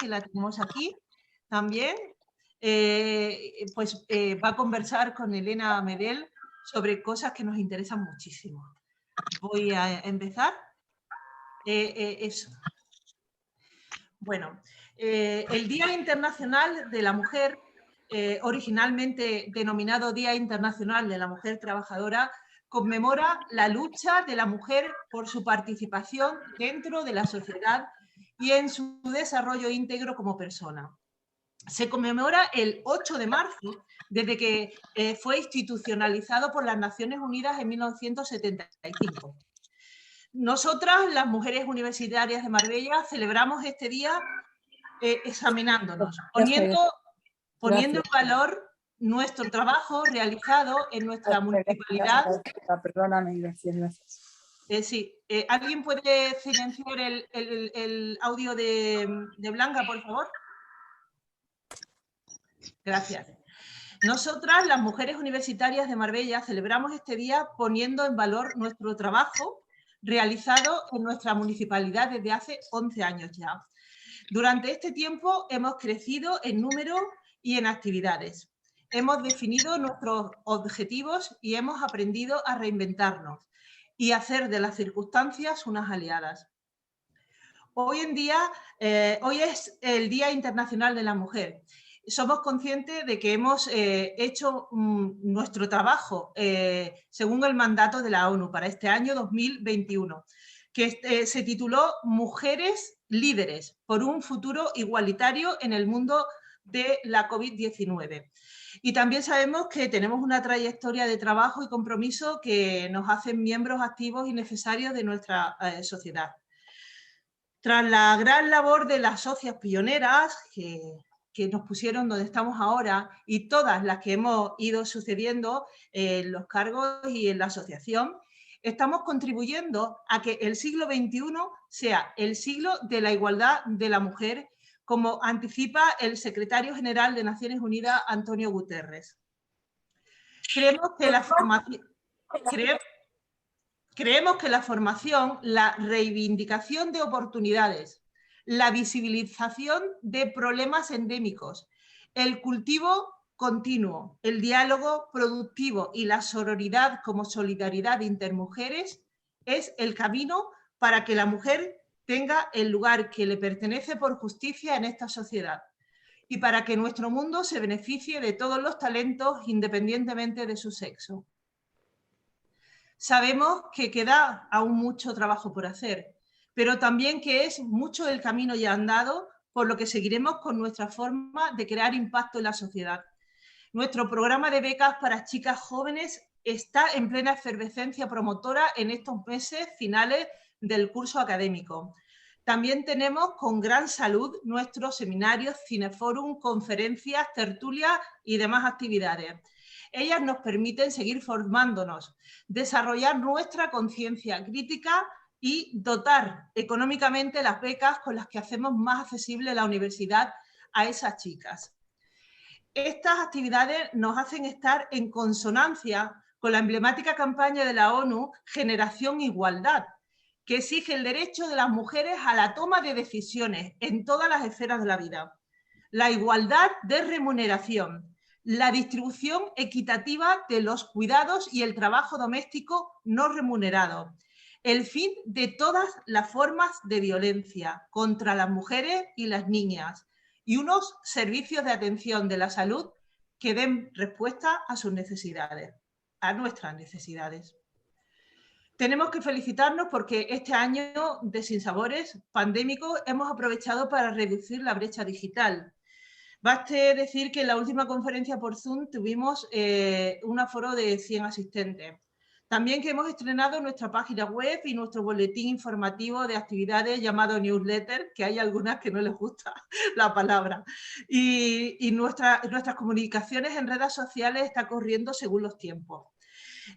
que la tenemos aquí también, va a conversar con Elena Medel sobre cosas que nos interesan muchísimo. Voy a empezar. Eso. Bueno, el Día Internacional de la Mujer, originalmente denominado Día Internacional de la Mujer Trabajadora, conmemora la lucha de la mujer por su participación dentro de la sociedad y en su desarrollo íntegro como persona. Se conmemora el 8 de marzo, desde que fue institucionalizado por las Naciones Unidas en 1975. Nosotras, las mujeres universitarias de Marbella, celebramos este día examinándonos, poniendo en valor nuestro trabajo realizado en nuestra municipalidad. Perdóname, gracias. Sí, ¿alguien puede silenciar el audio de Blanca, por favor? Gracias. Nosotras, las mujeres universitarias de Marbella, celebramos este día poniendo en valor nuestro trabajo realizado en nuestra municipalidad desde hace 11 años ya. Durante este tiempo hemos crecido en número y en actividades. Hemos definido nuestros objetivos y hemos aprendido a reinventarnos y hacer de las circunstancias unas aliadas. Hoy es el Día Internacional de la Mujer. Somos conscientes de que hemos hecho nuestro trabajo según el mandato de la ONU para este año 2021, que se tituló Mujeres líderes por un futuro igualitario en el mundo de la COVID-19. Y también sabemos que tenemos una trayectoria de trabajo y compromiso que nos hacen miembros activos y necesarios de nuestra sociedad. Tras la gran labor de las socias pioneras que nos pusieron donde estamos ahora y todas las que hemos ido sucediendo en los cargos y en la asociación, estamos contribuyendo a que el siglo XXI sea el siglo de la igualdad de la mujer, como anticipa el secretario general de Naciones Unidas, Antonio Guterres. Creemos que la formación, la reivindicación de oportunidades, la visibilización de problemas endémicos, el cultivo continuo, el diálogo productivo y la sororidad como solidaridad intermujeres es el camino para que la mujer tenga el lugar que le pertenece por justicia en esta sociedad y para que nuestro mundo se beneficie de todos los talentos independientemente de su sexo. Sabemos que queda aún mucho trabajo por hacer, pero también que es mucho el camino ya andado, por lo que seguiremos con nuestra forma de crear impacto en la sociedad. Nuestro programa de becas para chicas jóvenes está en plena efervescencia promotora en estos meses finales del curso académico. También tenemos con gran salud nuestros seminarios, cineforum, conferencias, tertulias y demás actividades. Ellas nos permiten seguir formándonos, desarrollar nuestra conciencia crítica y dotar económicamente las becas con las que hacemos más accesible la universidad a esas chicas. Estas actividades nos hacen estar en consonancia con la emblemática campaña de la ONU Generación Igualdad, que exige el derecho de las mujeres a la toma de decisiones en todas las esferas de la vida, la igualdad de remuneración, la distribución equitativa de los cuidados y el trabajo doméstico no remunerado, el fin de todas las formas de violencia contra las mujeres y las niñas y unos servicios de atención de la salud que den respuesta a sus necesidades, a nuestras necesidades. Tenemos que felicitarnos porque este año de sinsabores pandémicos hemos aprovechado para reducir la brecha digital. Baste decir que en la última conferencia por Zoom tuvimos un aforo de 100 asistentes. También que hemos estrenado nuestra página web y nuestro boletín informativo de actividades llamado newsletter, que hay algunas que no les gusta la palabra. Y nuestras comunicaciones en redes sociales están corriendo según los tiempos.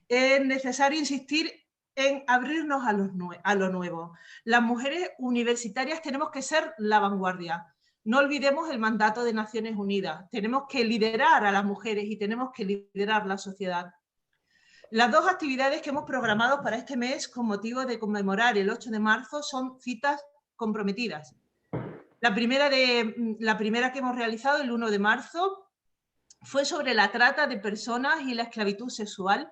Es necesario insistir en abrirnos a lo nuevo. Las mujeres universitarias tenemos que ser la vanguardia. No olvidemos el mandato de Naciones Unidas. Tenemos que liderar a las mujeres y tenemos que liderar la sociedad. Las dos actividades que hemos programado para este mes con motivo de conmemorar el 8 de marzo son citas comprometidas. La primera que hemos realizado el 1 de marzo fue sobre la trata de personas y la esclavitud sexual,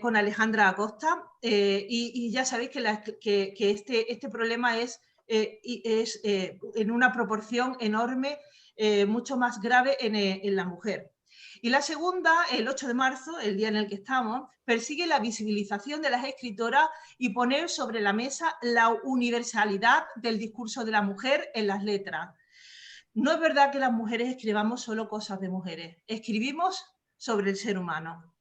con Alejandra Acosta, y ya sabéis que este problema es en una proporción enorme, mucho más grave en la mujer. Y la segunda, el 8 de marzo, el día en el que estamos, persigue la visibilización de las escritoras y poner sobre la mesa la universalidad del discurso de la mujer en las letras. No es verdad que las mujeres escribamos solo cosas de mujeres, escribimos sobre el ser humano.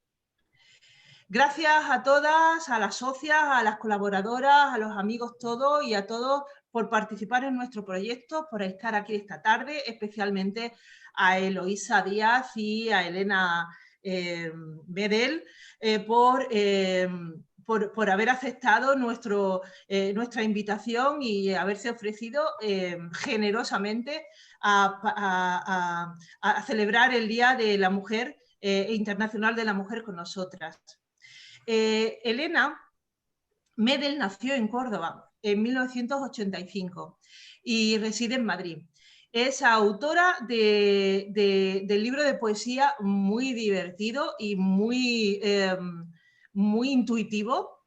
Gracias a todas, a las socias, a las colaboradoras, a los amigos todos y a todos por participar en nuestro proyecto, por estar aquí esta tarde, especialmente a Eloísa Díaz y a Elena Medel por haber aceptado nuestra invitación y haberse ofrecido generosamente a celebrar el Día de la Mujer Internacional de la Mujer con nosotras. Elena Medel nació en Córdoba en 1985 y reside en Madrid. Es autora del libro de poesía muy divertido y muy intuitivo,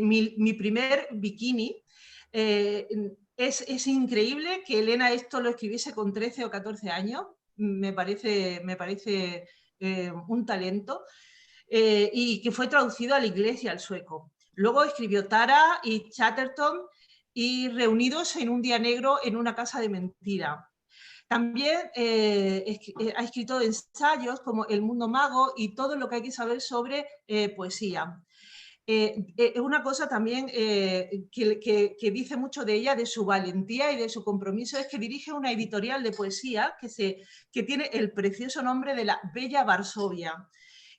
mi primer bikini. Es increíble que Elena esto lo escribiese con 13 o 14 años. Me parece un talento. Y que fue traducido al inglés y al sueco. Luego escribió Tara y Chatterton y Reunidos en un día negro en una casa de mentira. También ha escrito ensayos como El mundo mago y todo lo que hay que saber sobre poesía. Una cosa también que dice mucho de ella, de su valentía y de su compromiso, es que dirige una editorial de poesía que tiene el precioso nombre de La Bella Varsovia.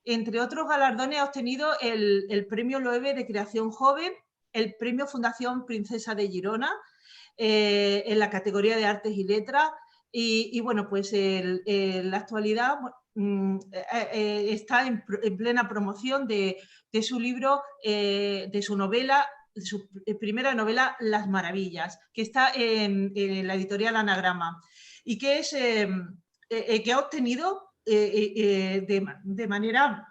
Entre otros galardones ha obtenido el Premio Loewe de Creación Joven, el Premio Fundación Princesa de Girona, en la categoría de Artes y Letras, y bueno, pues en la actualidad está en plena promoción de su libro, de su novela, de su primera novela, Las Maravillas, que está en la editorial Anagrama, y que ha obtenido de manera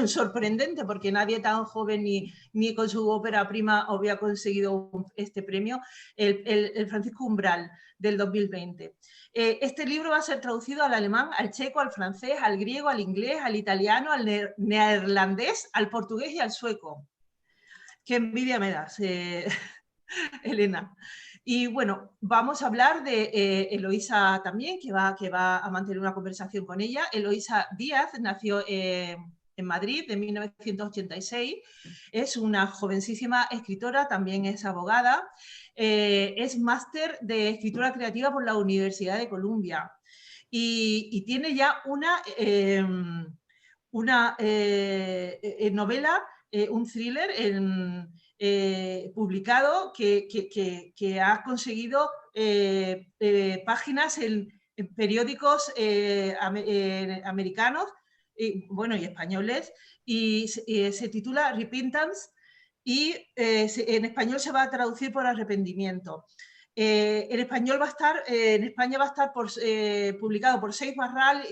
sorprendente, porque nadie tan joven ni con su ópera prima había conseguido este premio, el Francisco Umbral del 2020. Este libro va a ser traducido al alemán, al checo, al francés, al griego, al inglés, al italiano, al neerlandés, al portugués y al sueco. Qué envidia me das, Elena. Y bueno, vamos a hablar de Eloísa también, que va a mantener una conversación con ella. Eloísa Díaz nació en Madrid en 1986. Es una jovencísima escritora, también es abogada. Es máster de escritura creativa por la Universidad de Columbia. Y tiene ya una novela, un thriller publicado que ha conseguido páginas en periódicos americanos y españoles, y se titula Repentance, y en español se va a traducir por arrepentimiento. En España va a estar publicado por Seix Barral,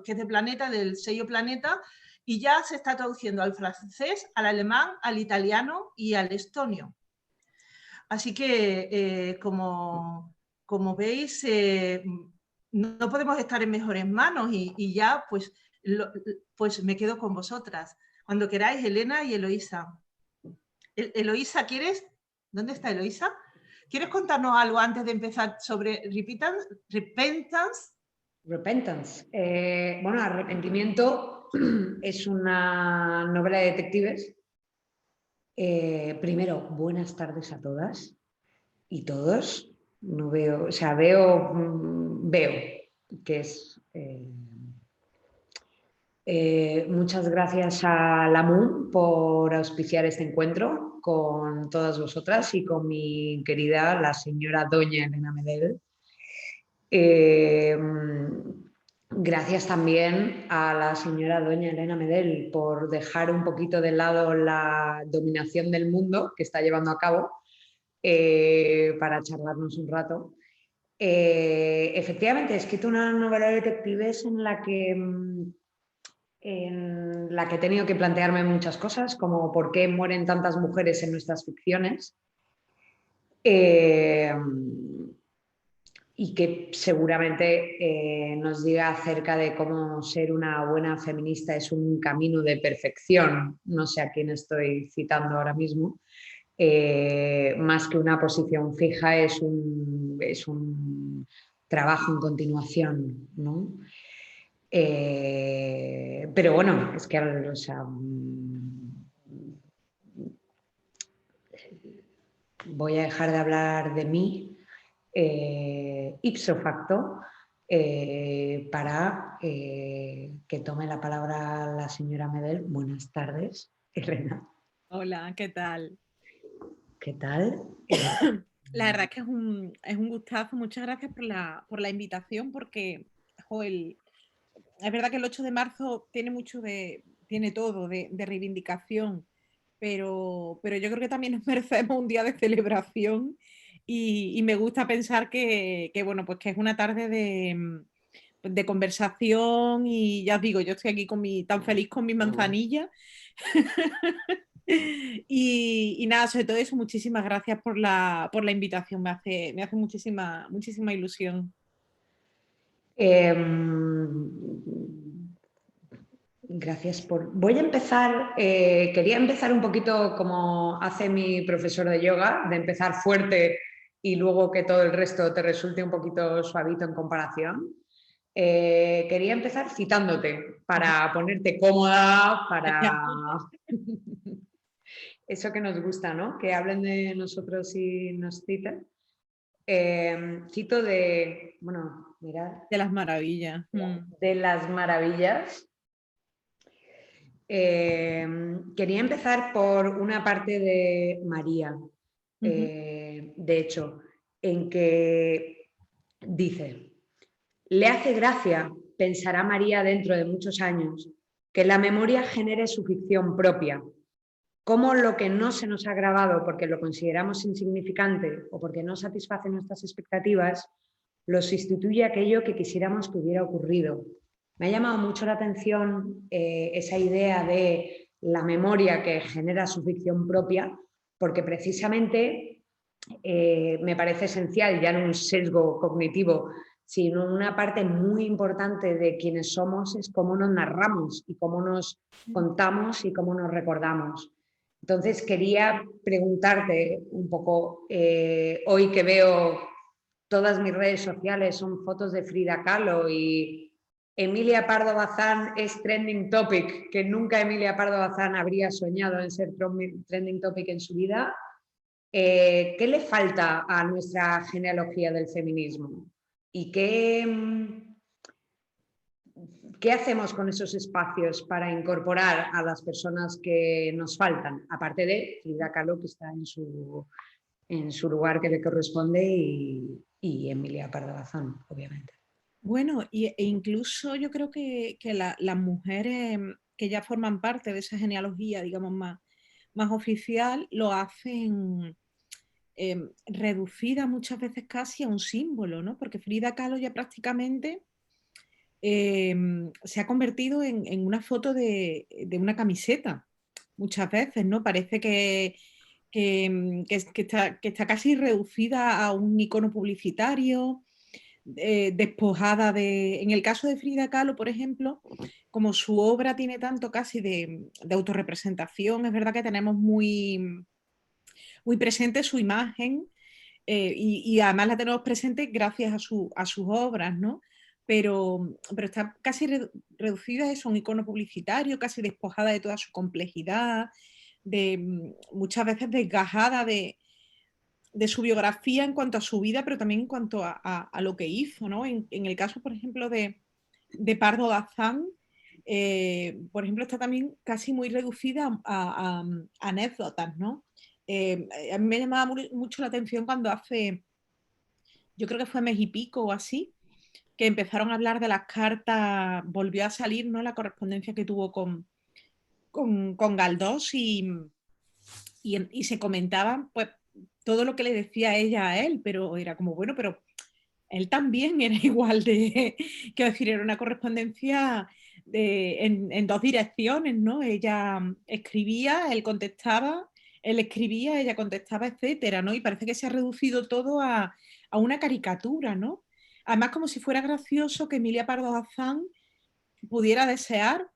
que es de Planeta, del sello Planeta, y ya se está traduciendo al francés, al alemán, al italiano y al estonio. Así que, como veis, no podemos estar en mejores manos, y ya pues me quedo con vosotras. Cuando queráis, Elena y Eloísa. Eloísa, ¿quieres? ¿Dónde está Eloísa? ¿Quieres contarnos algo antes de empezar sobre Repentance? Repentance. Bueno, Arrepentimiento es una novela de detectives. Primero, buenas tardes a todas y todos. No veo, o sea, veo que es... muchas gracias a la MUN por auspiciar este encuentro con todas vosotras y con mi querida, la señora doña Elena Medel. Gracias también a la señora doña Elena Medel por dejar un poquito de lado la dominación del mundo que está llevando a cabo para charlarnos un rato. Efectivamente, he escrito una novela de detectives en la que he tenido que plantearme muchas cosas, como por qué mueren tantas mujeres en nuestras ficciones. Y que seguramente nos diga acerca de cómo ser una buena feminista es un camino de perfección. No sé a quién estoy citando ahora mismo. Más que una posición fija, es un trabajo en continuación, ¿no? Pero bueno, es que, o sea, voy a dejar de hablar de mí ipso facto para que tome la palabra la señora Medel. Buenas tardes, Elena. Hola, ¿qué tal? ¿Qué tal? La verdad es que es un gustazo. Muchas gracias por la invitación porque es verdad que el 8 de marzo tiene tiene todo de reivindicación, pero yo creo que también nos merecemos un día de celebración y me gusta pensar bueno, pues que es una tarde de conversación y ya os digo, yo estoy aquí tan feliz con mi manzanilla. Y nada, sobre todo eso, muchísimas gracias por la invitación, me hace muchísima ilusión. Gracias por... Voy a empezar, quería empezar un poquito como hace mi profesor de yoga, de empezar fuerte y luego que todo el resto te resulte un poquito suavito en comparación. Quería empezar citándote para ponerte cómoda, para eso que nos gusta, ¿no? Que hablen de nosotros y nos citen. Cito de, bueno, mirad. De las maravillas. De las maravillas. Quería empezar por una parte de María, de hecho, en que dice: le hace gracia, pensará María dentro de muchos años, que la memoria genere su ficción propia, cómo lo que no se nos ha grabado porque lo consideramos insignificante o porque no satisface nuestras expectativas, lo sustituye aquello que quisiéramos que hubiera ocurrido. Me ha llamado mucho la atención esa idea de la memoria que genera su ficción propia, porque precisamente me parece esencial, ya no un sesgo cognitivo, sino una parte muy importante de quienes somos es cómo nos narramos y cómo nos contamos y cómo nos recordamos. Entonces quería preguntarte un poco, hoy que veo todas mis redes sociales son fotos de Frida Kahlo y Emilia Pardo Bazán es trending topic, que nunca Emilia Pardo Bazán habría soñado en ser trending topic en su vida. ¿Qué le falta a nuestra genealogía del feminismo? ¿Y qué hacemos con esos espacios para incorporar a las personas que nos faltan? Aparte de Frida Kahlo, que está en su lugar que le corresponde, y Emilia Pardo Bazán, obviamente. Bueno, e incluso yo creo que las mujeres que ya forman parte de esa genealogía, digamos, más oficial, lo hacen reducida muchas veces casi a un símbolo, ¿no? Porque Frida Kahlo ya prácticamente se ha convertido en una foto de una camiseta, muchas veces, ¿no? Parece que está casi reducida a un icono publicitario, despojada de... En el caso de Frida Kahlo, por ejemplo, como su obra tiene tanto casi de autorrepresentación, es verdad que tenemos muy presente su imagen y además la tenemos presente gracias a sus obras, ¿no? Pero está casi reducida a eso, un icono publicitario, casi despojada de toda su complejidad, muchas veces desgajada de su biografía en cuanto a su vida, pero también en cuanto a lo que hizo, ¿no? En el caso, por ejemplo, de Pardo Bazán, por ejemplo, está también casi muy reducida a anécdotas, ¿no? A mí me llamaba mucho la atención cuando yo creo que fue mes y pico o así, que empezaron a hablar de las cartas, volvió a salir, ¿no? La correspondencia que tuvo con Galdós y se comentaban, pues, todo lo que le decía ella a él, pero era como, bueno, pero él también era igual de, quiero decir, era una correspondencia en dos direcciones, ¿no? Ella escribía, él escribía, ella contestaba, etcétera, ¿no? Y parece que se ha reducido todo a una caricatura, ¿no? Además, como si fuera gracioso que Emilia Pardo Bazán pudiera desear,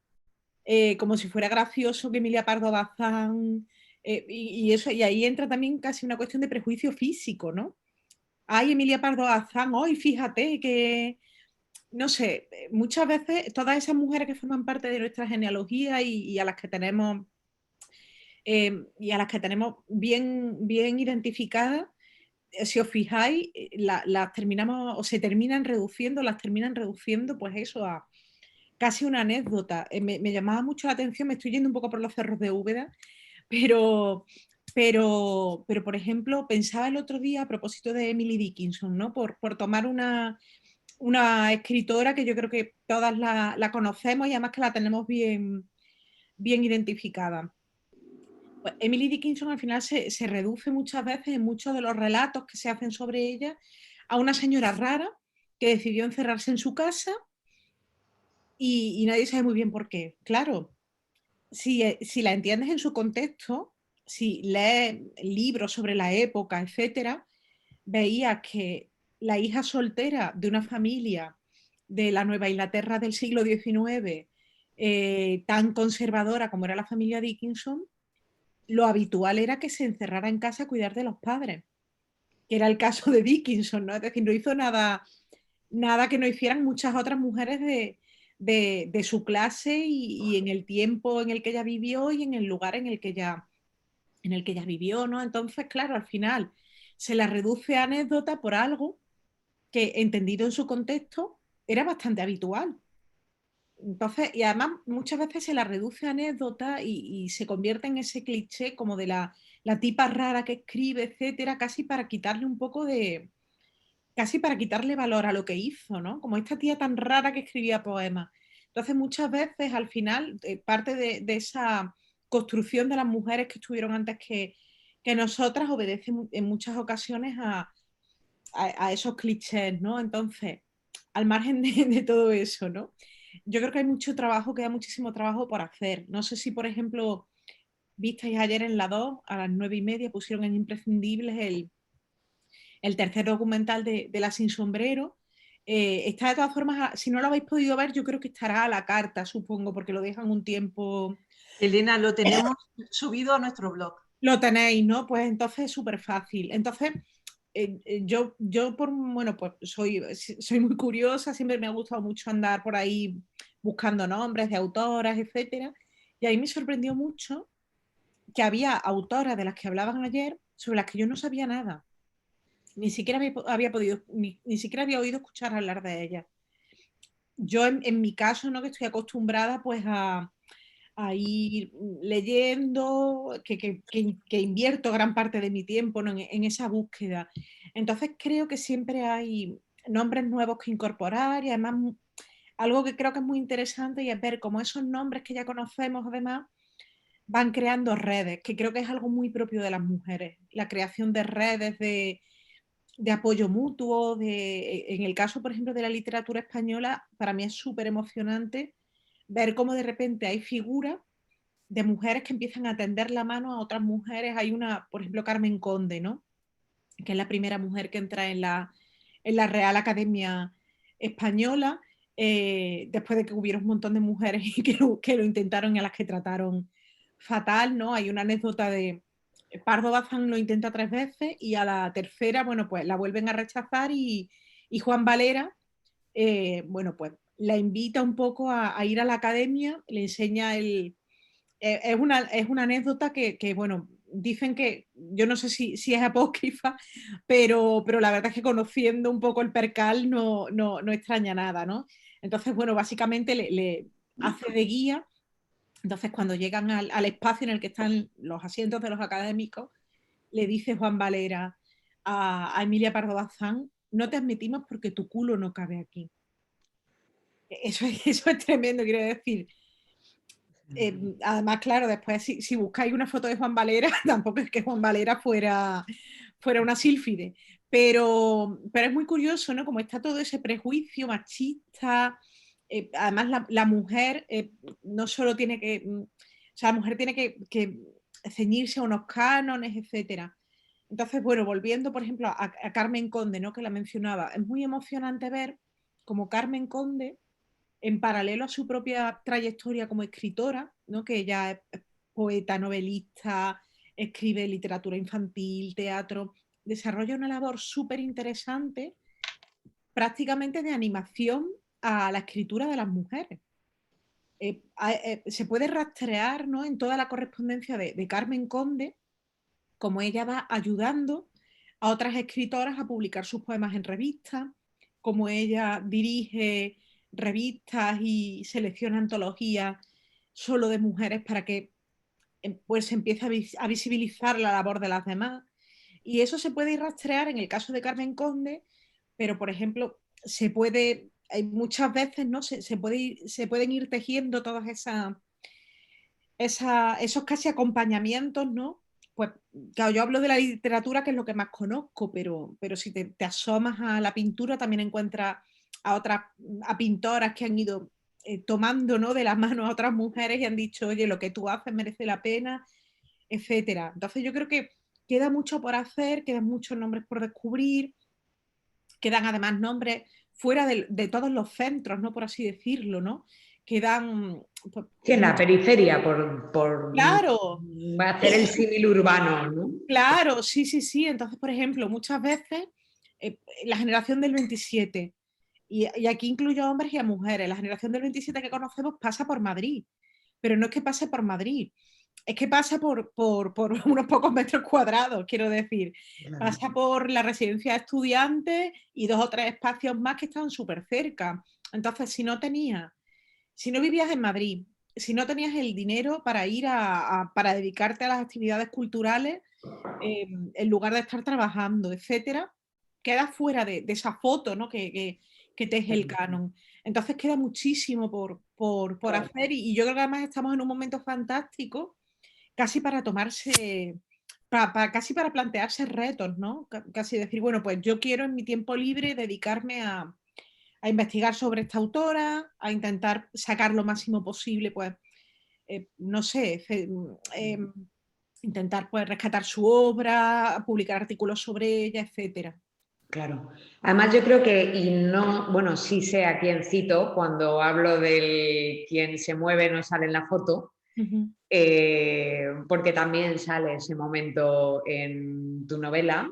como si fuera gracioso que Emilia Pardo Bazán, y eso, y ahí entra también casi una cuestión de prejuicio físico, ¿no? Ay, Emilia Pardo Bazán, hoy fíjate que, no sé, muchas veces todas esas mujeres que forman parte de nuestra genealogía y a las que tenemos, bien identificadas, si os fijáis, las terminamos, o se terminan reduciendo, las terminan reduciendo, pues eso, a casi una anécdota. Me llamaba mucho la atención, me estoy yendo un poco por los cerros de Úbeda, pero, pero por ejemplo, pensaba el otro día a propósito de Emily Dickinson, ¿no? Por tomar una escritora que yo creo que todas la conocemos y además que la tenemos bien identificada. Pues Emily Dickinson al final se reduce muchas veces en muchos de los relatos que se hacen sobre ella a una señora rara que decidió encerrarse en su casa y nadie sabe muy bien por qué. Claro, si la entiendes en su contexto, si lees libros sobre la época, etcétera, veías que la hija soltera de una familia de la Nueva Inglaterra del siglo XIX, tan conservadora como era la familia Dickinson, lo habitual era que se encerrara en casa a cuidar de los padres, que era el caso de Dickinson, ¿no? Es decir, no hizo nada que no hicieran muchas otras mujeres de su clase y en el tiempo en el que ella vivió y en el lugar en el que ella vivió, ¿no? Entonces, claro, al final se la reduce a anécdota por algo que, entendido en su contexto, era bastante habitual. Entonces, y además muchas veces se la reduce a anécdota y se convierte en ese cliché como de la tipa rara que escribe, etcétera, casi para quitarle un poco de, casi para quitarle valor a lo que hizo, ¿no? Como esta tía tan rara que escribía poemas. Entonces, muchas veces al final, parte de esa construcción de las mujeres que estuvieron antes que nosotras obedece en muchas ocasiones a esos clichés, ¿no? Entonces, al margen de todo eso, ¿no? Yo creo que hay mucho trabajo, queda muchísimo trabajo por hacer. No sé si, por ejemplo, visteis ayer en la 2, a las 9:30, pusieron en Imprescindibles el tercer documental de La Sin Sombrero. Está de todas formas, si no lo habéis podido ver, yo creo que estará a la carta, supongo, porque lo dejan un tiempo. Elena, lo tenemos subido a nuestro blog. Lo tenéis, ¿no? Pues entonces es súper fácil. Entonces, bueno, pues soy muy curiosa, siempre me ha gustado mucho andar por ahí buscando nombres de autoras, etcétera. Y ahí me sorprendió mucho que había autoras de las que hablaban ayer sobre las que yo no sabía nada. Ni siquiera había podido, ni siquiera había oído escuchar hablar de ellas. Yo en mi caso, ¿no? Que estoy acostumbrada pues a ir leyendo, que invierto gran parte de mi tiempo, ¿no? en esa búsqueda. Entonces creo que siempre hay nombres nuevos que incorporar y además algo que creo que es muy interesante y es ver cómo esos nombres que ya conocemos además van creando redes, que creo que es algo muy propio de las mujeres, la creación de redes de apoyo mutuo, en el caso, por ejemplo, de la literatura española, para mí es súper emocionante ver cómo de repente hay figuras de mujeres que empiezan a tender la mano a otras mujeres. Hay una, por ejemplo, Carmen Conde, ¿no? Que es la primera mujer que entra en la Real Academia Española, después de que hubiera un montón de mujeres que lo intentaron y a las que trataron fatal, ¿no? Hay una anécdota de Pardo Bazán lo intenta 3 veces y a la tercera, bueno, pues la vuelven a rechazar y Juan Valera, bueno, pues la invita un poco a ir a la academia, le enseña es una anécdota bueno, dicen que, yo no sé si es apócrifa, pero la verdad es que conociendo un poco el percal no extraña nada, ¿no? Entonces, bueno, básicamente le hace de guía. Entonces, cuando llegan al espacio en el que están los asientos de los académicos, le dice Juan Valera a Emilia Pardo Bazán: no te admitimos porque tu culo no cabe aquí. Eso es tremendo, quiero decir. Además, claro, después si buscáis una foto de Juan Valera, tampoco es que Juan Valera fuera una sílfide, pero es muy curioso, ¿no? Como está todo ese prejuicio machista. Además, la mujer no solo tiene que... o sea, la mujer tiene que ceñirse a unos cánones, etcétera. Entonces, bueno, volviendo, por ejemplo, a Carmen Conde, ¿no? Que la mencionaba, es muy emocionante ver cómo Carmen Conde, en paralelo a su propia trayectoria como escritora, ¿no? Que ella es poeta, novelista, escribe literatura infantil, teatro, desarrolla una labor súper interesante, prácticamente de animación a la escritura de las mujeres. Se puede rastrear, ¿no? En toda la correspondencia de Carmen Conde, como ella va ayudando a otras escritoras a publicar sus poemas en revistas, como ella dirige revistas y selecciona antologías solo de mujeres para que pues se empiece a visibilizar la labor de las demás. Y eso se puede ir rastrear en el caso de Carmen Conde, pero por ejemplo, hay muchas veces, ¿no? Se pueden ir tejiendo todas esos casi acompañamientos, ¿no? Pues claro, yo hablo de la literatura, que es lo que más conozco, pero si te asomas a la pintura, también encuentras a pintoras que han ido tomando, ¿no? De la mano a otras mujeres y han dicho, oye, lo que tú haces merece la pena, etcétera. Entonces yo creo que queda mucho por hacer, quedan muchos nombres por descubrir, quedan además nombres fuera de todos los centros, ¿no? Por así decirlo, ¿no? Quedan... Pues, Sí, en la periferia, por claro, hacer el símil urbano, ¿no? claro, sí, sí, sí. Entonces, por ejemplo, muchas veces la generación del 27, y aquí incluyo a hombres y a mujeres, la generación del 27 que conocemos pasa por Madrid, pero no es que pase por Madrid, es que pasa por unos pocos metros cuadrados, quiero decir. Claro. Pasa por la residencia de estudiantes y 2 o 3 espacios más que están súper cerca. Entonces, si no vivías en Madrid, si no tenías el dinero para ir para dedicarte a las actividades culturales, en lugar de estar trabajando, etcétera, quedas fuera de esa foto, ¿no? que teje el canon. Entonces queda muchísimo por hacer, y yo creo que además estamos en un momento fantástico, casi para tomarse, casi para plantearse retos, ¿no? Casi decir, bueno, pues yo quiero en mi tiempo libre dedicarme a investigar sobre esta autora, a intentar sacar lo máximo posible, pues, no sé, intentar pues, rescatar su obra, publicar artículos sobre ella, etcétera. Claro. Además, yo creo que, y no, bueno, sí sé a quién cito cuando hablo del quien se mueve no sale en la foto, porque también sale ese momento en tu novela,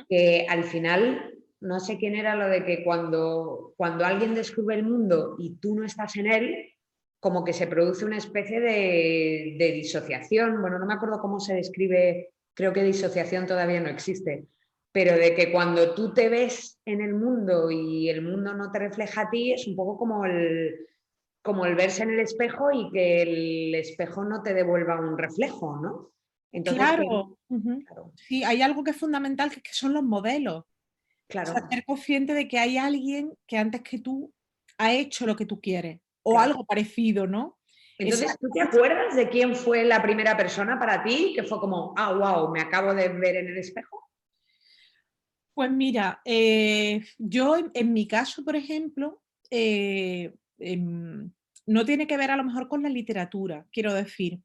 que al final, no sé quién era lo de que cuando alguien descubre el mundo y tú no estás en él, como que se produce una especie de disociación. Bueno, no me acuerdo cómo se describe, creo que disociación todavía no existe, pero de que cuando tú te ves en el mundo y el mundo no te refleja a ti, es un poco como el verse en el espejo y que el espejo no te devuelva un reflejo, ¿no? Entonces, Claro. claro, Sí, hay algo que es fundamental, que son los modelos. O sea, claro. ser consciente de que hay alguien que antes que tú ha hecho lo que tú quieres, o Claro. algo parecido, ¿no? Entonces, ¿tú te acuerdas de quién fue la primera persona para ti que fue como, ah, wow, me acabo de ver en el espejo? Pues mira, yo en mi caso, por ejemplo, no tiene que ver a lo mejor con la literatura, quiero decir.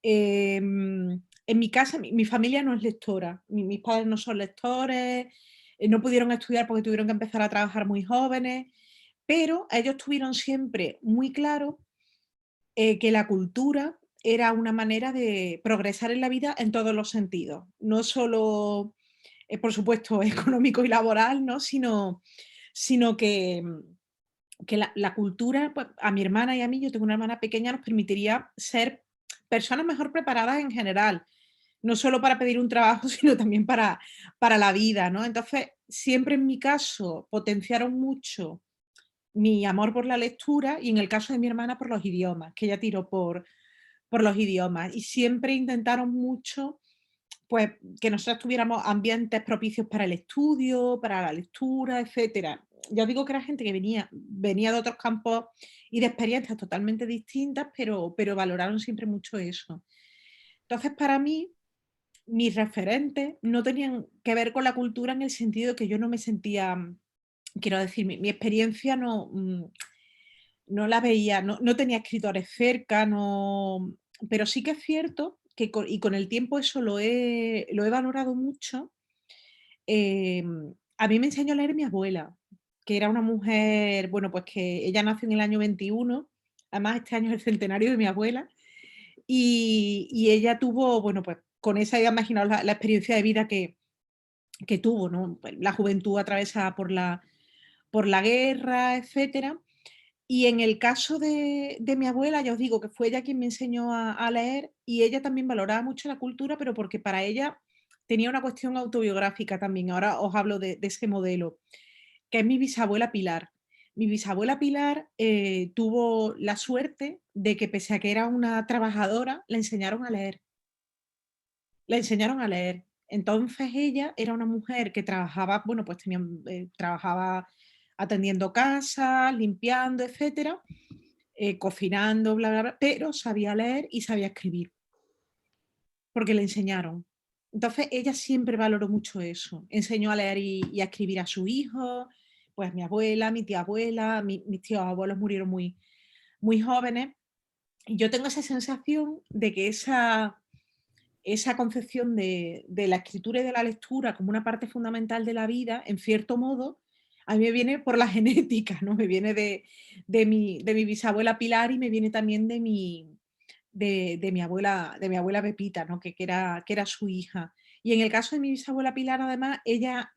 En mi casa, mi familia no es lectora, mis padres no son lectores, no pudieron estudiar porque tuvieron que empezar a trabajar muy jóvenes, pero ellos tuvieron siempre muy claro que la cultura era una manera de progresar en la vida en todos los sentidos, no solo, por supuesto, económico y laboral, ¿no? Sino que la cultura, pues, a mi hermana y a mí, yo tengo una hermana pequeña, nos permitiría ser personas mejor preparadas en general, no solo para pedir un trabajo, sino también para la vida, ¿no? Entonces, siempre en mi caso potenciaron mucho mi amor por la lectura, y en el caso de mi hermana por los idiomas, que ella tiró por los idiomas, y siempre intentaron mucho pues que nosotros tuviéramos ambientes propicios para el estudio, para la lectura, etcétera. Ya os digo que era gente que venía de otros campos y de experiencias totalmente distintas, pero valoraron siempre mucho eso. Entonces, para mí, mis referentes no tenían que ver con la cultura en el sentido de que yo no me sentía, quiero decir, mi experiencia no la veía, no tenía escritores cerca, no, pero sí que es cierto que con el tiempo eso lo he valorado mucho. A mí me enseñó a leer mi abuela, que era una mujer, bueno, pues que ella nació en el año 21, además este año es el centenario de mi abuela, y ella tuvo, bueno, pues con esa, ya imaginaos la experiencia de vida que tuvo, ¿no? Pues, la juventud atravesada por la guerra, etcétera. Y en el caso de mi abuela, ya os digo que fue ella quien me enseñó a leer, y ella también valoraba mucho la cultura, pero porque para ella tenía una cuestión autobiográfica también. Ahora os hablo de ese modelo, que es mi bisabuela Pilar. Mi bisabuela Pilar tuvo la suerte de que, pese a que era una trabajadora, le enseñaron a leer. Le enseñaron a leer. Entonces ella era una mujer que trabajaba, bueno, pues trabajaba atendiendo casas, limpiando, etcétera, cocinando, bla, bla, bla, pero sabía leer y sabía escribir, porque le enseñaron. Entonces ella siempre valoró mucho eso. Enseñó a leer y a escribir a su hijo, pues mi abuela, mi tía abuela, mis tíos abuelos murieron muy, muy jóvenes. Y yo tengo esa sensación de que esa concepción de la escritura y de la lectura como una parte fundamental de la vida, en cierto modo, a mí me viene por la genética, ¿no? Me viene de mi bisabuela Pilar, y me viene también de mi abuela Pepita, ¿no? Que era su hija. Y en el caso de mi bisabuela Pilar, además, ella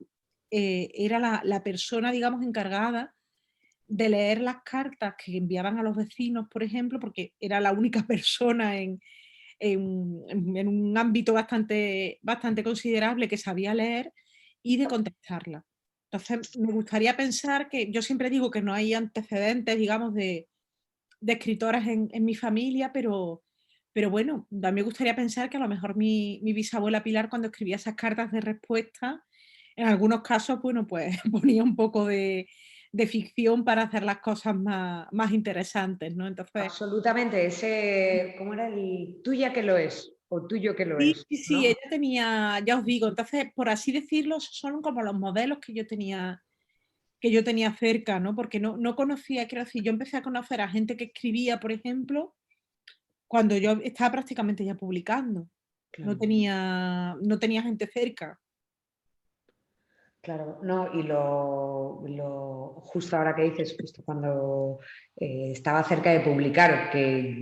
era la persona, digamos, encargada de leer las cartas que enviaban a los vecinos, por ejemplo, porque era la única persona en un ámbito bastante considerable que sabía leer, y de contestarla. Entonces, me gustaría pensar que yo siempre digo que no hay antecedentes, digamos, de escritoras en mi familia, pero bueno, a mí me gustaría pensar que a lo mejor mi bisabuela Pilar, cuando escribía esas cartas de respuesta, en algunos casos, bueno, pues ponía un poco de ficción para hacer las cosas más interesantes, ¿no? Entonces, Absolutamente, ese, ¿cómo era el tuya que lo es? O tuyo que lo sí, es, sí, sí, ¿no? ella tenía, ya os digo, entonces, por así decirlo, son como los modelos que yo tenía cerca, ¿no? Porque no conocía, quiero decir, yo empecé a conocer a gente que escribía, por ejemplo, cuando yo estaba prácticamente ya publicando. No Claro. tenía gente cerca. Claro, no, y justo ahora que dices, justo cuando estaba cerca de publicar, que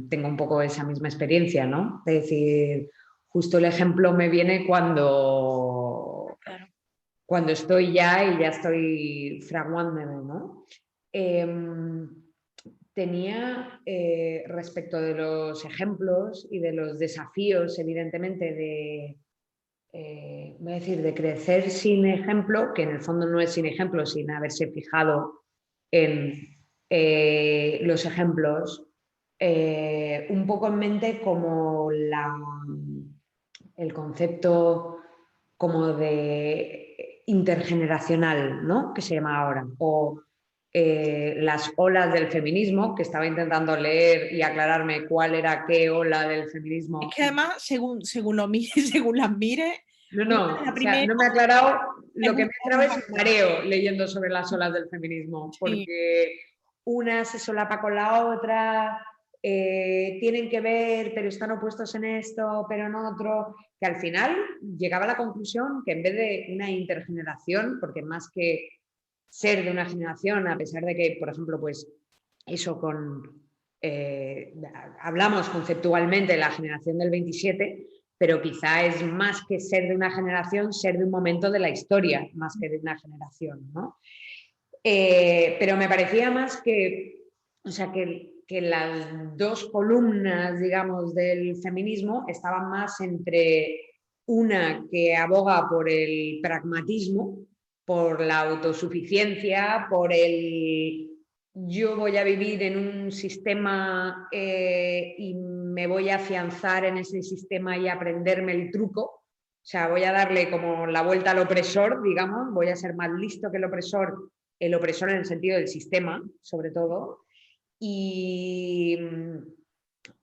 tengo un poco esa misma experiencia, ¿no? De decir, justo el ejemplo me viene Claro. cuando estoy ya y ya estoy fraguándome, ¿no? Tenía, respecto de los ejemplos y de los desafíos, evidentemente, voy a decir, de crecer sin ejemplo, que en el fondo no es sin ejemplo, sin haberse fijado en los ejemplos, un poco en mente como el concepto como de intergeneracional, ¿no? Que se llama ahora, o las olas del feminismo, que estaba intentando leer y aclararme cuál era qué ola del Es feminismo. que además, según lo mires, según las mires, una No, es la o sea, primera, no me ha aclarado, es lo que me ha buscar entrado más es un allá. mareo leyendo sobre las olas del feminismo, Sí. porque una se solapa con la otra, tienen que ver, pero están opuestos en esto, pero en otro, que al final llegaba a la conclusión que en vez de una intergeneración, porque más que ser de una generación, a pesar de que, por ejemplo, pues eso hablamos conceptualmente de la generación del 27, pero quizá es más que ser de una generación, ser de un momento de la historia, más que de una generación, ¿no? Pero me parecía más que, o sea, que las dos columnas, digamos, del feminismo estaban más entre una que aboga por el pragmatismo, por la autosuficiencia, por el yo voy a vivir en un sistema y me voy a afianzar en ese sistema y aprenderme el truco. O sea, voy a darle como la vuelta al opresor, digamos, voy a ser más listo que el opresor en el sentido del sistema, sobre todo. Y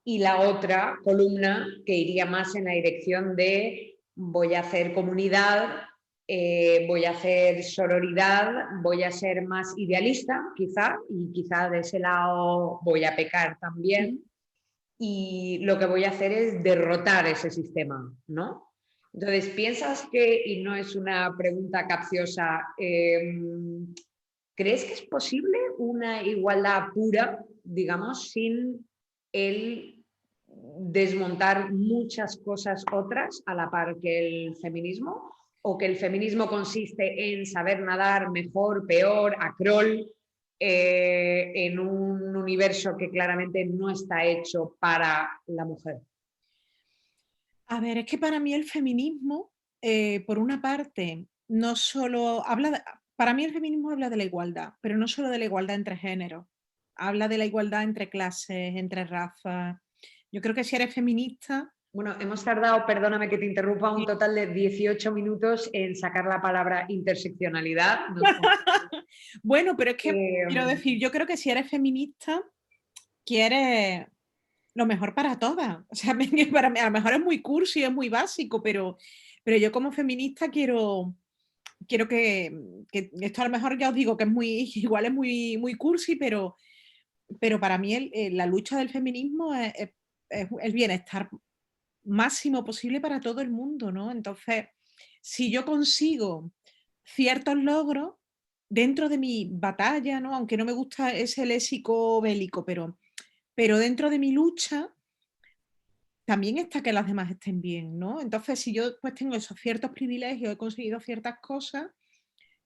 la otra columna que iría más en la dirección de voy a hacer comunidad, voy a hacer sororidad, voy a ser más idealista, quizá, y quizá de ese lado voy a pecar también. Y lo que voy a hacer es derrotar ese sistema, ¿no? Entonces, ¿piensas que, y no es una pregunta capciosa, ¿crees que es posible una igualdad pura, digamos, sin el desmontar muchas cosas otras a la par que el feminismo? ¿O que el feminismo consiste en saber nadar mejor, peor, a crawl, en un universo que claramente no está hecho para la mujer? A ver, es que para mí el feminismo, por una parte, no solo habla para mí el feminismo habla de la igualdad, pero no solo de la igualdad entre géneros, habla de la igualdad entre clases, entre razas. Yo creo que si eres feminista... Bueno, hemos tardado, perdóname que te interrumpa, un total de 18 minutos en sacar la palabra interseccionalidad. Bueno, pero es que, quiero decir, yo creo que si eres feminista, quieres lo mejor para todas. O sea, para mí, a lo mejor es muy cursi, es muy básico, pero yo como feminista quiero que esto a lo mejor ya os digo que es muy, igual es muy, muy cursi, pero para mí la lucha del feminismo es el bienestar máximo posible para todo el mundo, ¿no? Entonces, si yo consigo ciertos logros dentro de mi batalla, ¿no? Aunque no me gusta ese léxico bélico, pero dentro de mi lucha también está que las demás estén bien, ¿no? Entonces, si yo pues tengo esos ciertos privilegios, he conseguido ciertas cosas,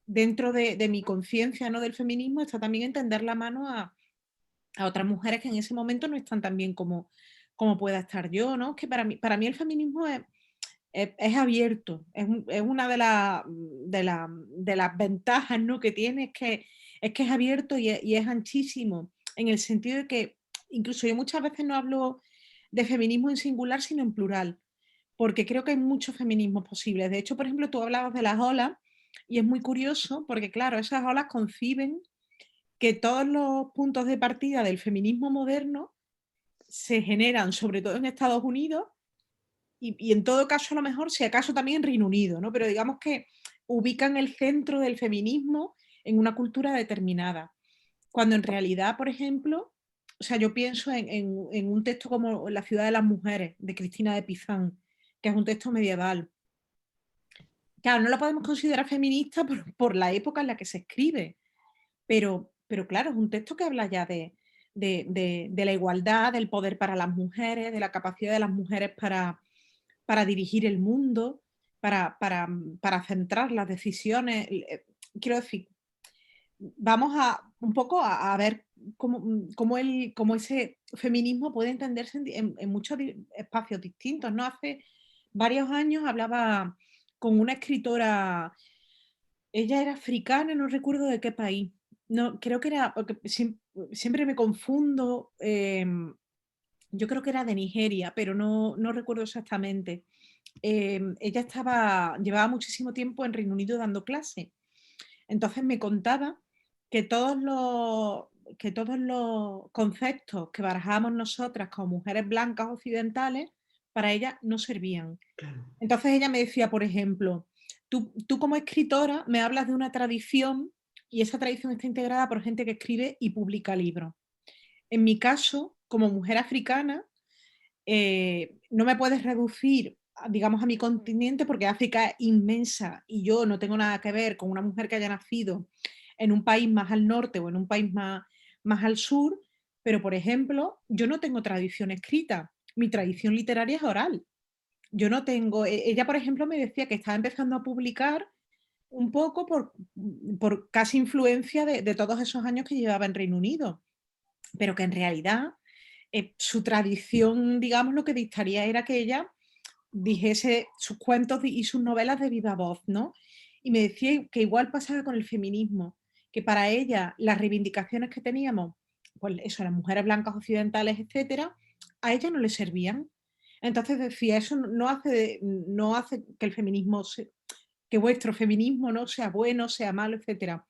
dentro de mi conciencia, ¿no? Del feminismo, está también entender la mano a otras mujeres que en ese momento no están tan bien como pueda estar yo, ¿no? Que para mí el feminismo es abierto, es una de las ventajas, ¿no? Que tiene, es que es abierto y es anchísimo, en el sentido de que incluso yo muchas veces no hablo de feminismo en singular, sino en plural, porque creo que hay muchos feminismos posibles. De hecho, por ejemplo, tú hablabas de las olas y es muy curioso porque, claro, esas olas conciben que todos los puntos de partida del feminismo moderno se generan, sobre todo en Estados Unidos, y en todo caso, a lo mejor, si acaso también en Reino Unido, ¿no? Pero digamos que ubican el centro del feminismo en una cultura determinada. Cuando en realidad, por ejemplo, o sea, yo pienso en un texto como La ciudad de las mujeres, de Cristina de Pizán, que es un texto medieval. Claro, no lo podemos considerar feminista por la época en la que se escribe, pero claro, es un texto que habla ya de la igualdad, del poder para las mujeres, de la capacidad de las mujeres para dirigir el mundo, para centrar las decisiones. Quiero decir, vamos un poco a ver cómo ese feminismo puede entenderse en muchos espacios distintos, ¿no? Hace varios años hablaba con una escritora, ella era africana, no recuerdo de qué país. No, creo que era, porque siempre me confundo, yo creo que era de Nigeria, pero no recuerdo exactamente. Ella llevaba muchísimo tiempo en Reino Unido dando clase. Entonces me contaba que todos los conceptos que barajamos nosotras como mujeres blancas occidentales, para ella no servían. Entonces ella me decía, por ejemplo, tú como escritora me hablas de una tradición y esa tradición está integrada por gente que escribe y publica libros. En mi caso, como mujer africana, no me puedes reducir, digamos, a mi continente porque África es inmensa y yo no tengo nada que ver con una mujer que haya nacido en un país más al norte o en un país más al sur, pero, por ejemplo, yo no tengo tradición escrita, mi tradición literaria es oral. Yo no tengo, ella, por ejemplo, me decía que estaba empezando a publicar un poco por casi influencia de todos esos años que llevaba en Reino Unido, pero que en realidad su tradición, digamos, lo que dictaría era que ella dijese sus cuentos y sus novelas de viva voz, ¿no? Y me decía que igual pasaba con el feminismo, que para ella las reivindicaciones que teníamos, pues eso, las mujeres blancas occidentales, etcétera, a ella no le servían. Entonces decía, eso no hace que el feminismo, que vuestro feminismo no sea bueno, sea malo, etcétera.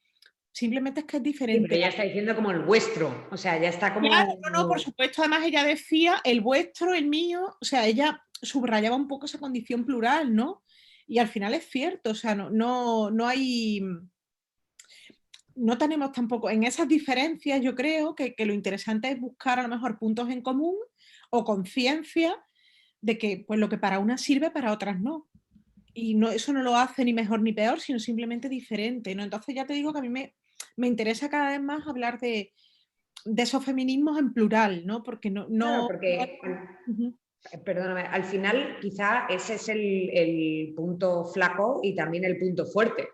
Simplemente es que es diferente. Sí, pero ella está diciendo como el vuestro, o sea, ya está como... Claro, no, por supuesto, además ella decía el vuestro, el mío, o sea, ella subrayaba un poco esa condición plural, ¿no? Y al final es cierto, o sea, no hay... No tenemos tampoco, en esas diferencias yo creo que lo interesante es buscar a lo mejor puntos en común o conciencia de que pues lo que para unas sirve, para otras no. Y no, eso no lo hace ni mejor ni peor, sino simplemente diferente, ¿no? Entonces ya te digo que a mí me interesa cada vez más hablar de esos feminismos en plural, ¿no? Porque Claro, porque, Ujú. perdóname, al final quizá ese es el punto flaco y también el punto fuerte,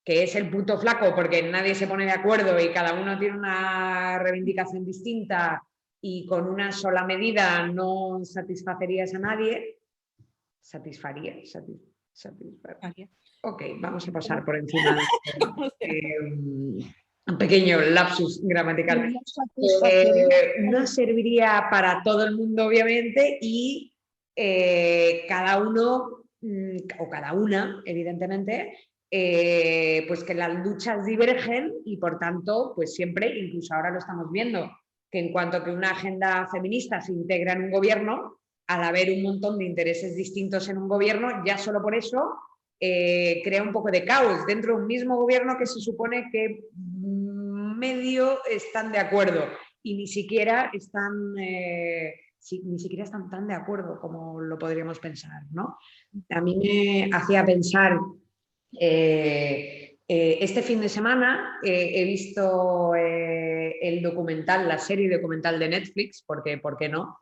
que es el punto flaco porque nadie se pone de acuerdo y cada uno tiene una reivindicación distinta y con una sola medida no satisfacerías a nadie. Satisfaría. Ok, vamos a pasar por encima un pequeño lapsus gramatical. No satisfacería. No serviría para todo el mundo, obviamente, y cada uno o cada una, evidentemente, pues que las luchas divergen y por tanto, pues siempre, incluso ahora lo estamos viendo, que en cuanto que una agenda feminista se integra en un gobierno, al haber un montón de intereses distintos en un gobierno, ya solo por eso crea un poco de caos dentro de un mismo gobierno que se supone que medio están de acuerdo y ni siquiera están tan de acuerdo como lo podríamos pensar, ¿no? A mí me hacía pensar este fin de semana he visto el documental, la serie documental de Netflix, porque ¿por qué no?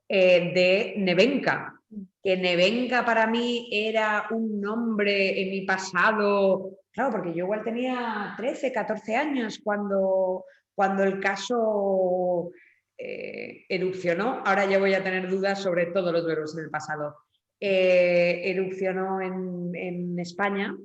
De Nevenka, que Nevenka para mí era un nombre en mi pasado, claro, porque yo igual tenía 13, 14 años cuando el caso erupcionó. Ahora ya voy a tener dudas sobre todos los verbos en el pasado. Erupcionó en España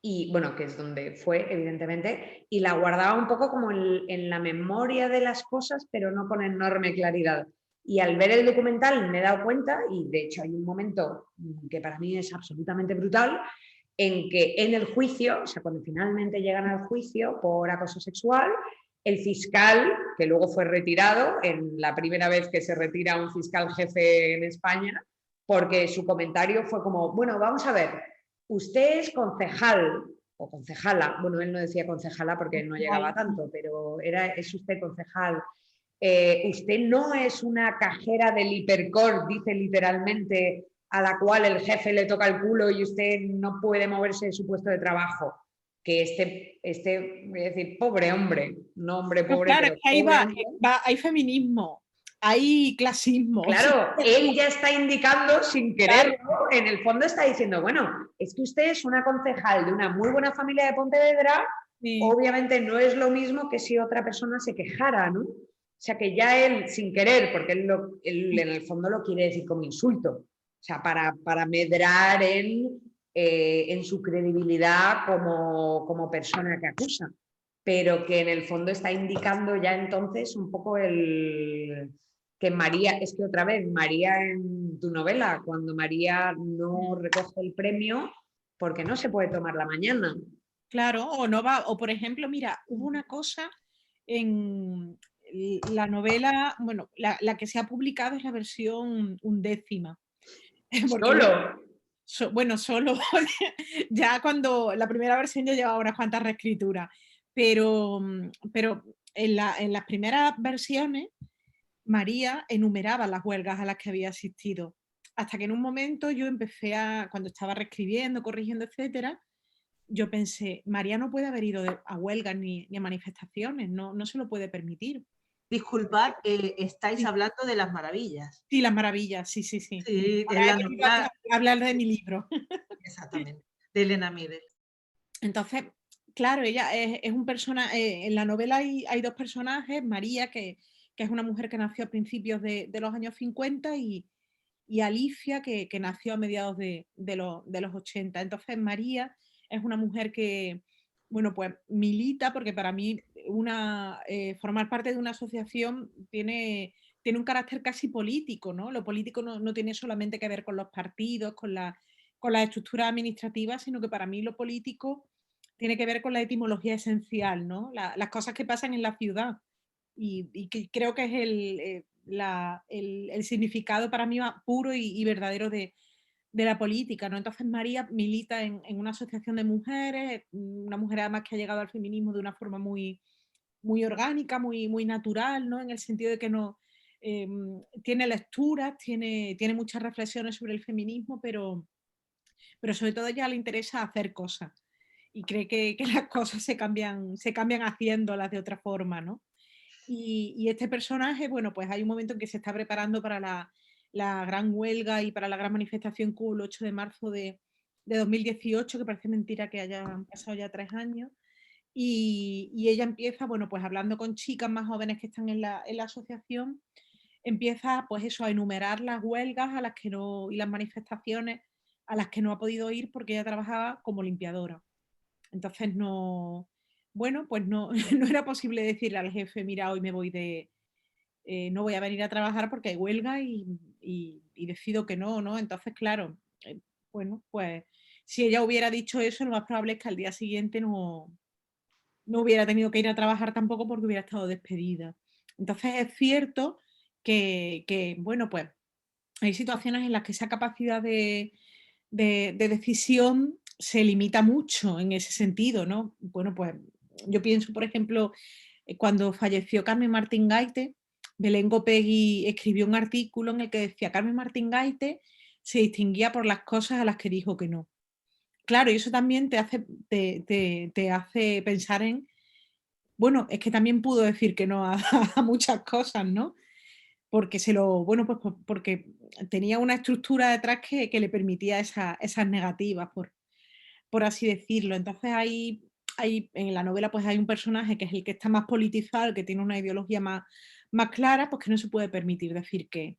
y bueno, que es donde fue, evidentemente, y la guardaba un poco como en la memoria de las cosas, pero no con enorme claridad. Y al ver el documental me he dado cuenta, y de hecho hay un momento que para mí es absolutamente brutal, en que en el juicio, o sea, cuando finalmente llegan al juicio por acoso sexual, el fiscal, que luego fue retirado, en la primera vez que se retira un fiscal jefe en España, porque su comentario fue como, bueno, vamos a ver, usted es concejal o concejala, bueno, él no decía concejala porque no llegaba tanto, pero es usted concejal. Usted no es una cajera del Hipercor, dice literalmente, a la cual el jefe le toca el culo y usted no puede moverse de su puesto de trabajo. Que voy a decir, pobre hombre, no hombre Pero pobre, claro, pero es que ahí pobre hombre. hay feminismo, hay clasismo. Claro, él ya está indicando sin quererlo, en el fondo está diciendo, bueno, es que usted es una concejal de una muy buena familia de Pontevedra, Sí. obviamente no es lo mismo que si otra persona se quejara, ¿no? O sea que ya él, sin querer, porque él en el fondo lo quiere decir como insulto, o sea, para medrar en su credibilidad como persona que acusa, pero que en el fondo está indicando ya entonces un poco que María, es que otra vez, María en tu novela, cuando María no recoge el premio porque no se puede tomar la mañana. Claro, o no va, o por ejemplo, mira, hubo una cosa en la novela, bueno, la que se ha publicado es la versión 11ª. Porque Solo. bueno, solo ya cuando la primera versión ya llevaba unas cuantas reescrituras, pero en las primeras versiones María enumeraba las huelgas a las que había asistido, hasta que en un momento yo empecé cuando estaba reescribiendo, corrigiendo, etcétera, yo pensé, María no puede haber ido a huelgas ni a manifestaciones, no se lo puede permitir. Disculpad, estáis Sí. hablando de Las Maravillas. Sí, Las Maravillas, sí. Sí, Ahora es la he venido novela. a hablar de mi libro. Exactamente, de Elena Mider. Entonces, claro, ella es un personaje, en la novela hay dos personajes, María, que es una mujer que nació a principios de los años 50 y Alicia, que nació a mediados de los 80. Entonces, María es una mujer que, bueno, pues milita, porque para mí formar parte de una asociación tiene un carácter casi político, ¿no? Lo político no tiene solamente que ver con los partidos, con las estructuras administrativas, sino que para mí lo político tiene que ver con la etimología esencial, ¿no? Las cosas que pasan en la ciudad. Y que creo que es el significado para mí más puro y verdadero de de la política, ¿no? Entonces María milita en una asociación de mujeres, una mujer además que ha llegado al feminismo de una forma muy, muy orgánica, muy, muy natural, ¿no? En el sentido de que no tiene lecturas, tiene muchas reflexiones sobre el feminismo, pero sobre todo a ella le interesa hacer cosas y cree que las cosas se cambian haciéndolas de otra forma, ¿no? Y este personaje, bueno, pues hay un momento en que se está preparando para la gran huelga y para la gran manifestación que hubo el 8 de marzo de 2018, que parece mentira que hayan pasado ya 3 años. Y ella empieza, bueno, pues hablando con chicas más jóvenes que están en la asociación, empieza pues eso, a enumerar las huelgas a las que no, y las manifestaciones a las que no ha podido ir porque ella trabajaba como limpiadora. Entonces no, bueno, pues no, no era posible decirle al jefe, mira, hoy me voy no voy a venir a trabajar porque hay huelga y decido que no, ¿no? Entonces, claro, bueno, pues si ella hubiera dicho eso, lo más probable es que al día siguiente no hubiera tenido que ir a trabajar tampoco porque hubiera estado despedida. Entonces es cierto que bueno, pues hay situaciones en las que esa capacidad de decisión se limita mucho en ese sentido, ¿no? Bueno, pues yo pienso, por ejemplo, cuando falleció Carmen Martín Gaite, Belén Gopegui escribió un artículo en el que decía Carmen Martín Gaite se distinguía por las cosas a las que dijo que no. Claro, y eso también te hace pensar en, bueno, es que también pudo decir que no a, a muchas cosas, ¿no? Porque bueno, pues porque tenía una estructura detrás que le permitía esas negativas, por así decirlo. Entonces en la novela pues hay un personaje que es el que está más politizado, el que tiene una ideología más clara, pues que no se puede permitir decir que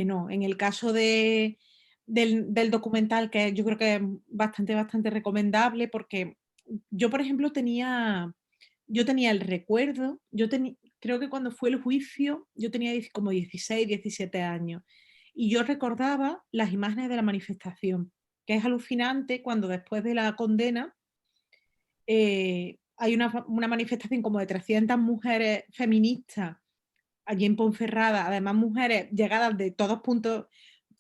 no. En el caso del documental, que yo creo que es bastante recomendable, porque yo, por ejemplo, yo tenía el recuerdo, creo que cuando fue el juicio, yo tenía como 16, 17 años, y yo recordaba las imágenes de la manifestación, que es alucinante cuando después de la condena hay una manifestación como de 300 mujeres feministas allí en Ponferrada, además mujeres llegadas de todos puntos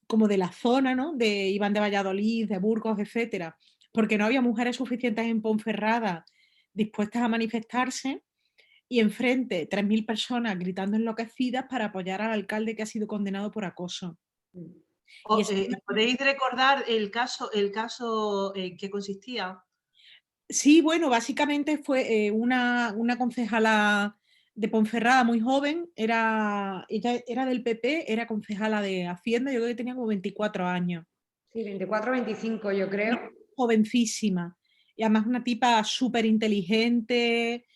como de la zona, ¿no? Iban de Valladolid, de Burgos, etcétera, porque no había mujeres suficientes en Ponferrada dispuestas a manifestarse y enfrente 3.000 personas gritando enloquecidas para apoyar al alcalde que ha sido condenado por acoso. Y ¿Podéis recordar el caso en qué consistía? sí, bueno, básicamente fue una concejala de Ponferrada muy joven, ella era del PP, era concejala de Hacienda, yo creo que tenía como 24 años. Sí, 24 25 yo creo. Jovencísima. Y además una tipa súper inteligente,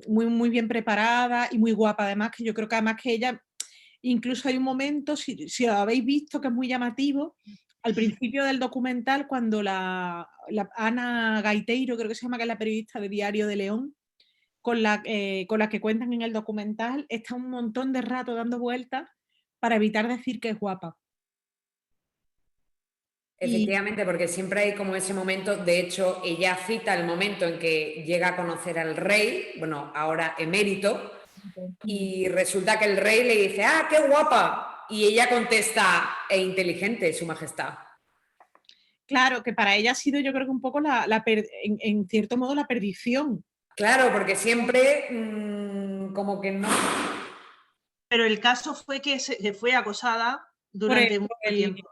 muy bien preparada y muy guapa. Además, que yo creo que además que ella, incluso hay un momento, si lo habéis visto, que es muy llamativo, al principio del documental, cuando la Ana Gaiteiro, creo que se llama, que es la periodista de Diario de León, con la que cuentan en el documental, está un montón de rato dando vueltas para evitar decir que es guapa. Efectivamente, porque siempre hay como ese momento, de hecho, ella cita el momento en que llega a conocer al rey, bueno, ahora emérito, y resulta que el rey le dice, ¡ah, qué guapa! Y ella contesta, e inteligente, su majestad. Claro, que para ella ha sido, yo creo que un poco en cierto modo la perdición. Claro, porque siempre como que no. Pero el caso fue que fue acosada durante mucho tiempo.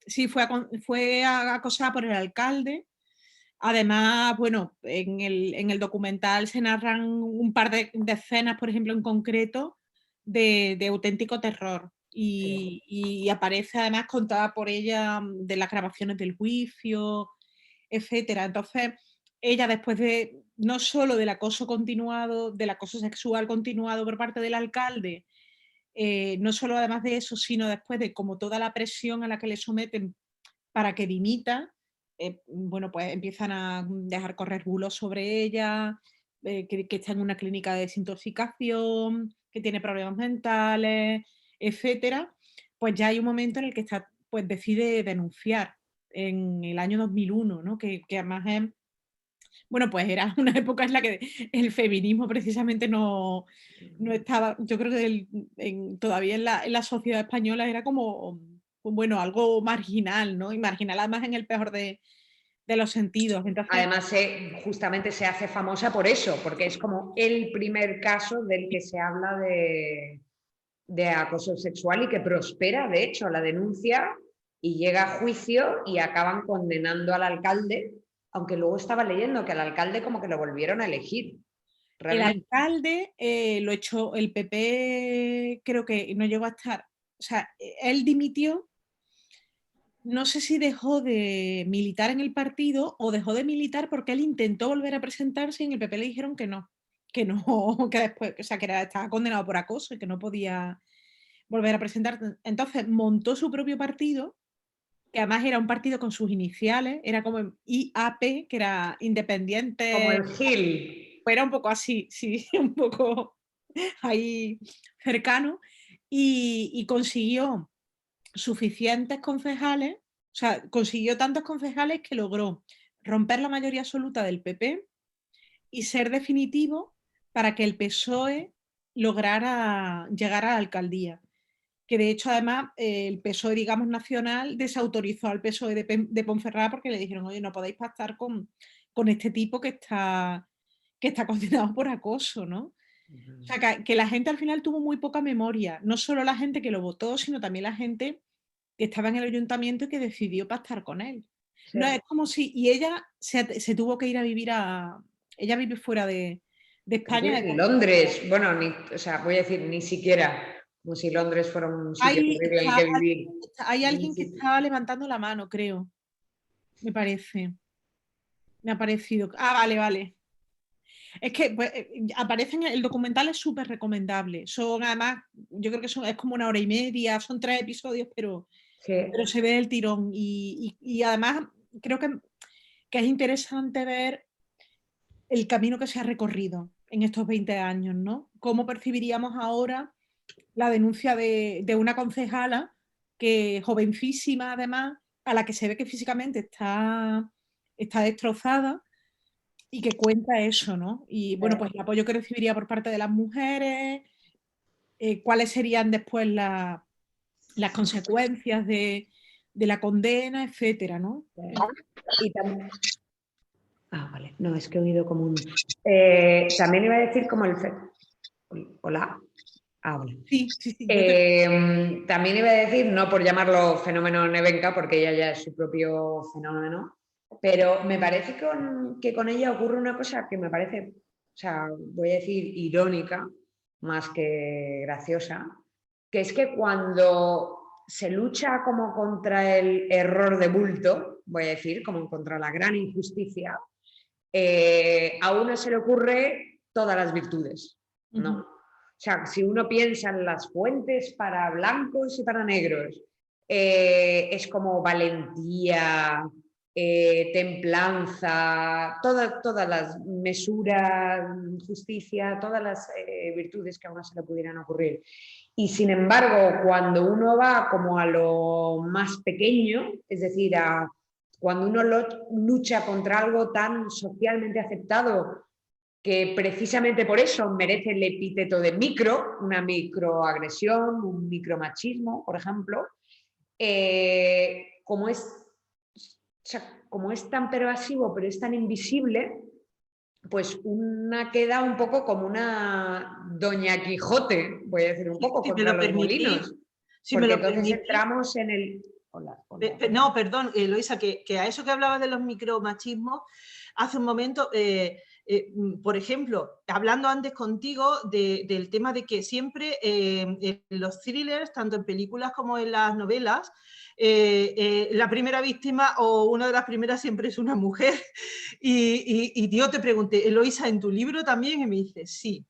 Sí, fue acosada por el alcalde. Además, bueno, en el documental se narran un par de escenas, por ejemplo, en concreto, de auténtico terror. Y aparece además contada por ella de las grabaciones del juicio, etcétera. Entonces, ella después de no solo del acoso continuado, del acoso sexual continuado por parte del alcalde, no solo además de eso, sino después de como toda la presión a la que le someten para que dimita, bueno, pues empiezan a dejar correr bulos sobre ella, que está en una clínica de desintoxicación, que tiene problemas mentales, etcétera. Pues ya hay un momento en el que pues decide denunciar en el año 2001, ¿no? Que además es, bueno, pues era una época en la que el feminismo precisamente no estaba, yo creo que todavía en la sociedad española era como pues bueno, algo marginal, ¿no? Y marginal además en el peor de los sentidos. Entonces, además, justamente se hace famosa por eso, porque es como el primer caso del que se habla de acoso sexual y que prospera, de hecho, la denuncia y llega a juicio y acaban condenando al alcalde, aunque luego estaba leyendo que al alcalde como que lo volvieron a elegir. el Realmente. alcalde lo echó, el PP creo que no llegó a estar, o sea, él dimitió, no sé si dejó de militar en el partido o dejó de militar porque él intentó volver a presentarse y en el PP le dijeron que no, que después, o sea, que estaba condenado por acoso y que no podía volver a presentarse. Entonces montó su propio partido, que además era un partido con sus iniciales, era como IAP, que era independiente. Como el Gil. Era un poco así, sí, un poco ahí cercano, y consiguió suficientes concejales, o sea, consiguió tantos concejales que logró romper la mayoría absoluta del PP y ser definitivo para que el PSOE lograra llegar a la alcaldía. Que de hecho, además, el PSOE, digamos, nacional desautorizó al PSOE de Ponferrada porque le dijeron, oye, no podéis pactar con este tipo que está condenado por acoso, ¿no? O sea, que la gente al final tuvo muy poca memoria, no solo la gente que lo votó, sino también la gente que estaba en el ayuntamiento y que decidió pactar con él. Sí. No, es como si, y ella se tuvo que ir a vivir ella vive fuera de España. En Londres, bueno, o sea, voy a decir, ni siquiera, como si Londres fuera un sitio terrible en el que vivir. Hay alguien que estaba levantando la mano, creo, me parece. Me ha parecido. Ah, vale, vale. Es que pues, aparecen, el documental es súper recomendable. Son además, yo creo que es como 1 hora y media, son 3 episodios, pero se ve el tirón. Y además creo que es interesante ver el camino que se ha recorrido en estos 20 años, ¿no? ¿Cómo percibiríamos ahora la denuncia de una concejala que jovencísima además, a la que se ve que físicamente está destrozada? Y que cuenta eso, ¿no? Y bueno, pues el apoyo que recibiría por parte de las mujeres, cuáles serían después las consecuencias de la condena, etcétera, ¿no? Y también... Ah, vale, no, es que he oído como un... también iba a decir como el... Hola. Ah, vale. Sí. También iba a decir, no por llamarlo fenómeno Nevenka, porque ella ya es su propio fenómeno, pero me parece que con ella ocurre una cosa que me parece, o sea, voy a decir irónica, más que graciosa, que es que cuando se lucha como contra el error de bulto, voy a decir, como contra la gran injusticia, a uno se le ocurre todas las virtudes, ¿no? Uh-huh. O sea, si uno piensa en las fuentes para blancos y para negros, es como valentía, templanza, todas las mesuras, justicia, todas las virtudes que a uno se le pudieran ocurrir. Y sin embargo, cuando uno va como a lo más pequeño, es decir, cuando uno lucha contra algo tan socialmente aceptado que precisamente por eso merece el epíteto de micro, una microagresión, un micromachismo, por ejemplo, como es tan pervasivo, pero es tan invisible, pues una queda un poco como una Doña Quijote, voy a decir un poco, si contra los molinos. Si porque me lo entonces permitís, entramos en el... Hola. No, perdón, Eloisa, que a eso que hablabas de los micromachismos, hace un momento, por ejemplo, hablando antes contigo del tema de que siempre en los thrillers, tanto en películas como en las novelas, la primera víctima o una de las primeras siempre es una mujer. Y yo te pregunté, Eloisa, ¿en tu libro también? Y me dice, sí.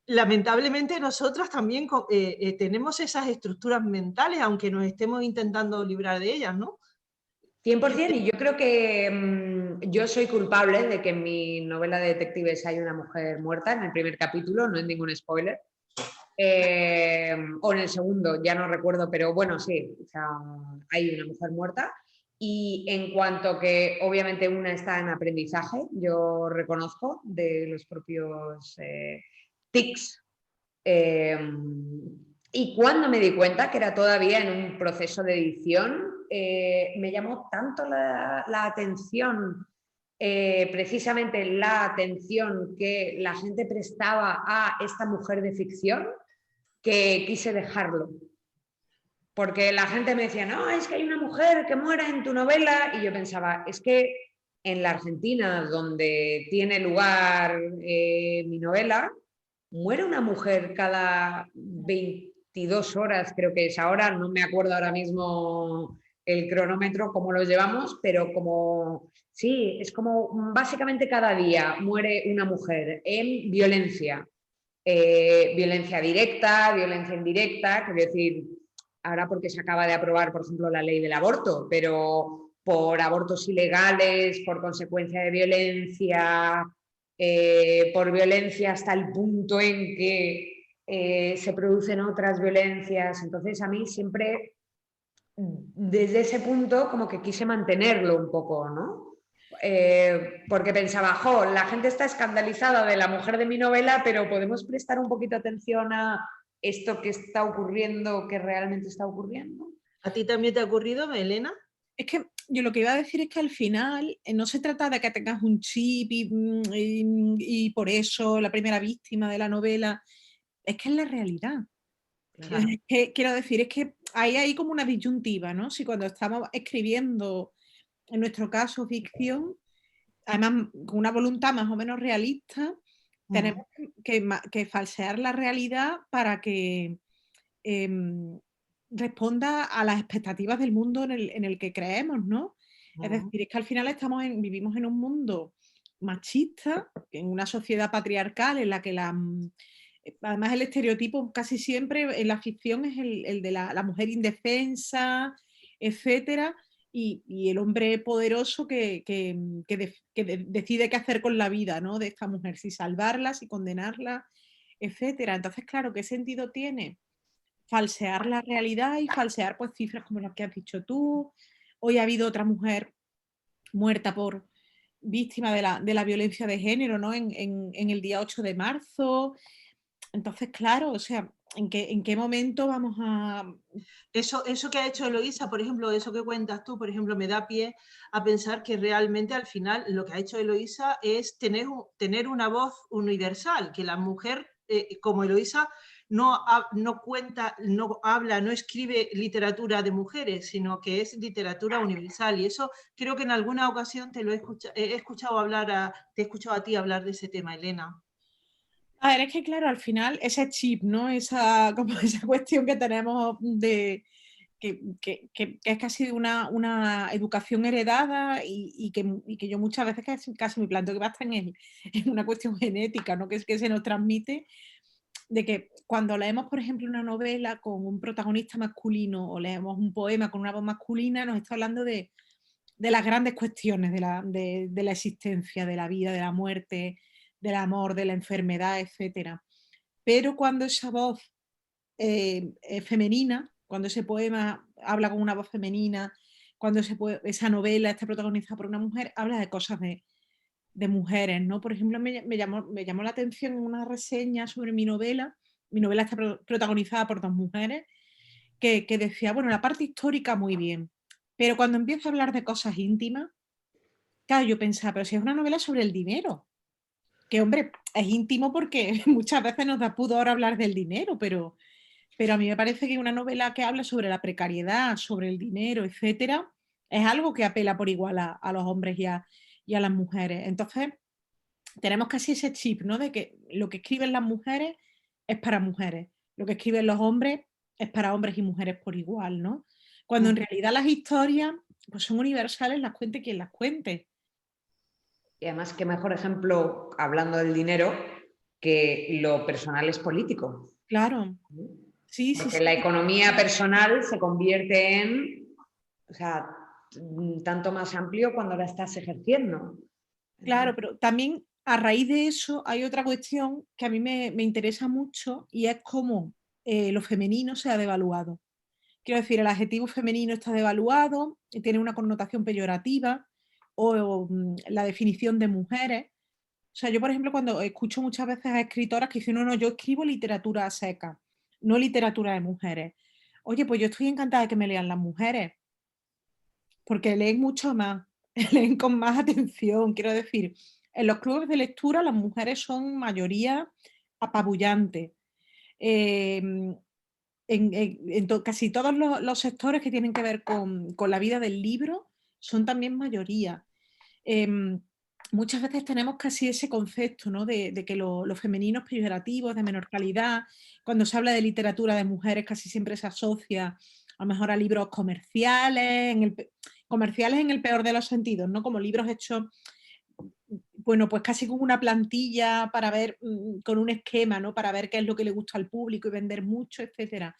Lamentablemente nosotras también tenemos esas estructuras mentales, aunque nos estemos intentando librar de ellas, ¿no? 100%, y yo creo que yo soy culpable de que en mi novela de detectives hay una mujer muerta en el primer capítulo, no es ningún spoiler. O en el segundo, ya no recuerdo, pero bueno, sí, o sea, hay una mujer muerta. Y en cuanto que obviamente una está en aprendizaje, yo reconozco de los propios tics Y cuando me di cuenta que era todavía en un proceso de edición, me llamó tanto la atención, precisamente la atención que la gente prestaba a esta mujer de ficción, que quise dejarlo. Porque la gente me decía, no, es que hay una mujer que muere en tu novela. Y yo pensaba, es que en la Argentina, donde tiene lugar mi novela, muere una mujer cada 22 horas, creo que es ahora, no me acuerdo ahora mismo el cronómetro, cómo lo llevamos, pero como, sí, es como básicamente cada día muere una mujer en violencia. Violencia directa, violencia indirecta, quiero decir, ahora porque se acaba de aprobar, por ejemplo, la ley del aborto, pero por abortos ilegales, por consecuencia de violencia, por violencia hasta el punto en que se producen otras violencias. Entonces, a mí siempre, desde ese punto, como que quise mantenerlo un poco, ¿no? Porque pensaba, jo, la gente está escandalizada de la mujer de mi novela, pero podemos prestar un poquito atención a esto que está ocurriendo, que realmente está ocurriendo. ¿A ti también te ha ocurrido, Elena? Es que yo lo que iba a decir es que al final no se trata de que tengas un chip y por eso la primera víctima de la novela, es que es la realidad. Claro. Quiero decir, es que hay como una disyuntiva, ¿no? Si cuando estamos escribiendo, en nuestro caso, ficción, además con una voluntad más o menos realista, tenemos que falsear la realidad para que responda a las expectativas del mundo en el que creemos, ¿no? Es decir, es que al final vivimos en un mundo machista, en una sociedad patriarcal en la que además el estereotipo casi siempre en la ficción es el de la mujer indefensa, etcétera, y el hombre poderoso que decide qué hacer con la vida, ¿no?, de esta mujer, si salvarla, si condenarla, etcétera. Entonces, claro, ¿qué sentido tiene falsear la realidad y falsear, pues, cifras como las que has dicho tú? Hoy ha habido otra mujer muerta por víctima de la violencia de género, ¿no?, en el día 8 de marzo. Entonces, claro, o sea, ¿en qué momento vamos a...? Eso que ha hecho Eloísa, por ejemplo, eso que cuentas tú, por ejemplo, me da pie a pensar que realmente al final lo que ha hecho Eloísa es tener una voz universal, que la mujer, como Eloísa, no cuenta, no habla, no escribe literatura de mujeres, sino que es literatura universal. Y eso creo que en alguna ocasión te he escuchado te he escuchado a ti hablar de ese tema, Elena. A ver, es que claro, al final ese chip, ¿no? Como esa cuestión que tenemos de que es casi una educación heredada y que yo muchas veces casi me planteo que va hasta en una cuestión genética, ¿no?, que es que se nos transmite, de que cuando leemos, por ejemplo, una novela con un protagonista masculino o leemos un poema con una voz masculina, nos está hablando de las grandes cuestiones de la existencia, de la vida, de la muerte, del amor, de la enfermedad, etcétera. Pero cuando esa voz es femenina, cuando ese poema habla con una voz femenina, cuando esa novela está protagonizada por una mujer, habla de cosas de mujeres, ¿no? Por ejemplo, me llamó la atención en una reseña sobre mi novela está protagonizada por dos mujeres, que decía, bueno, la parte histórica muy bien, pero cuando empieza a hablar de cosas íntimas, claro, yo pensaba, pero si es una novela sobre el dinero, que hombre, es íntimo porque muchas veces nos da pudor hablar del dinero, pero a mí me parece que una novela que habla sobre la precariedad, sobre el dinero, etcétera, es algo que apela por igual a los hombres y a las mujeres. Entonces, tenemos casi ese chip, ¿no?, de que lo que escriben las mujeres es para mujeres, lo que escriben los hombres es para hombres y mujeres por igual, ¿no? Cuando en realidad las historias, pues, son universales, las cuente quien las cuente. Y además, qué mejor ejemplo, hablando del dinero, que lo personal es político. Claro. Sí, Porque sí. la economía personal se convierte en, o sea, tanto más amplio cuando la estás ejerciendo. Claro, pero también a raíz de eso hay otra cuestión que a mí me interesa mucho y es cómo lo femenino se ha devaluado. Quiero decir, el adjetivo femenino está devaluado y tiene una connotación peyorativa o la definición de mujeres. O sea, yo, por ejemplo, cuando escucho muchas veces a escritoras que dicen, no, yo escribo literatura seca. no literatura de mujeres. Oye, pues yo estoy encantada de que me lean las mujeres, porque leen mucho más, leen con más atención. Quiero decir, en los clubes de lectura las mujeres son mayoría apabullante. Em, casi todos los sectores que tienen que ver con la vida del libro son también mayoría. Muchas veces tenemos casi ese concepto, ¿no? de que lo femenino es peyorativo, es de menor calidad. Cuando se habla de literatura de mujeres casi siempre se asocia a lo mejor a libros comerciales, comerciales en el peor de los sentidos, ¿no? Como libros hechos, bueno, pues casi con una plantilla para ver, con un esquema, ¿no? Para ver qué es lo que le gusta al público y vender mucho, etcétera.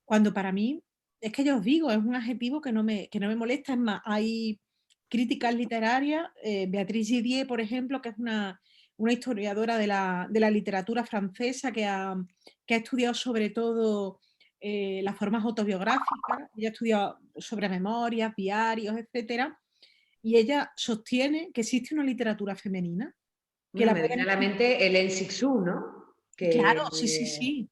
Cuando para mí, es que ya os digo, es un adjetivo que no me molesta. Es más, hay críticas literarias, Beatriz Didier, por ejemplo, que es una historiadora de la literatura francesa que ha estudiado sobre todo las formas autobiográficas, ella ha estudiado sobre memorias, diarios, etcétera, y ella sostiene que existe una literatura femenina. Que Bueno, la me viene pueden... a la mente Hélène Cixous, ¿no? Claro, sí.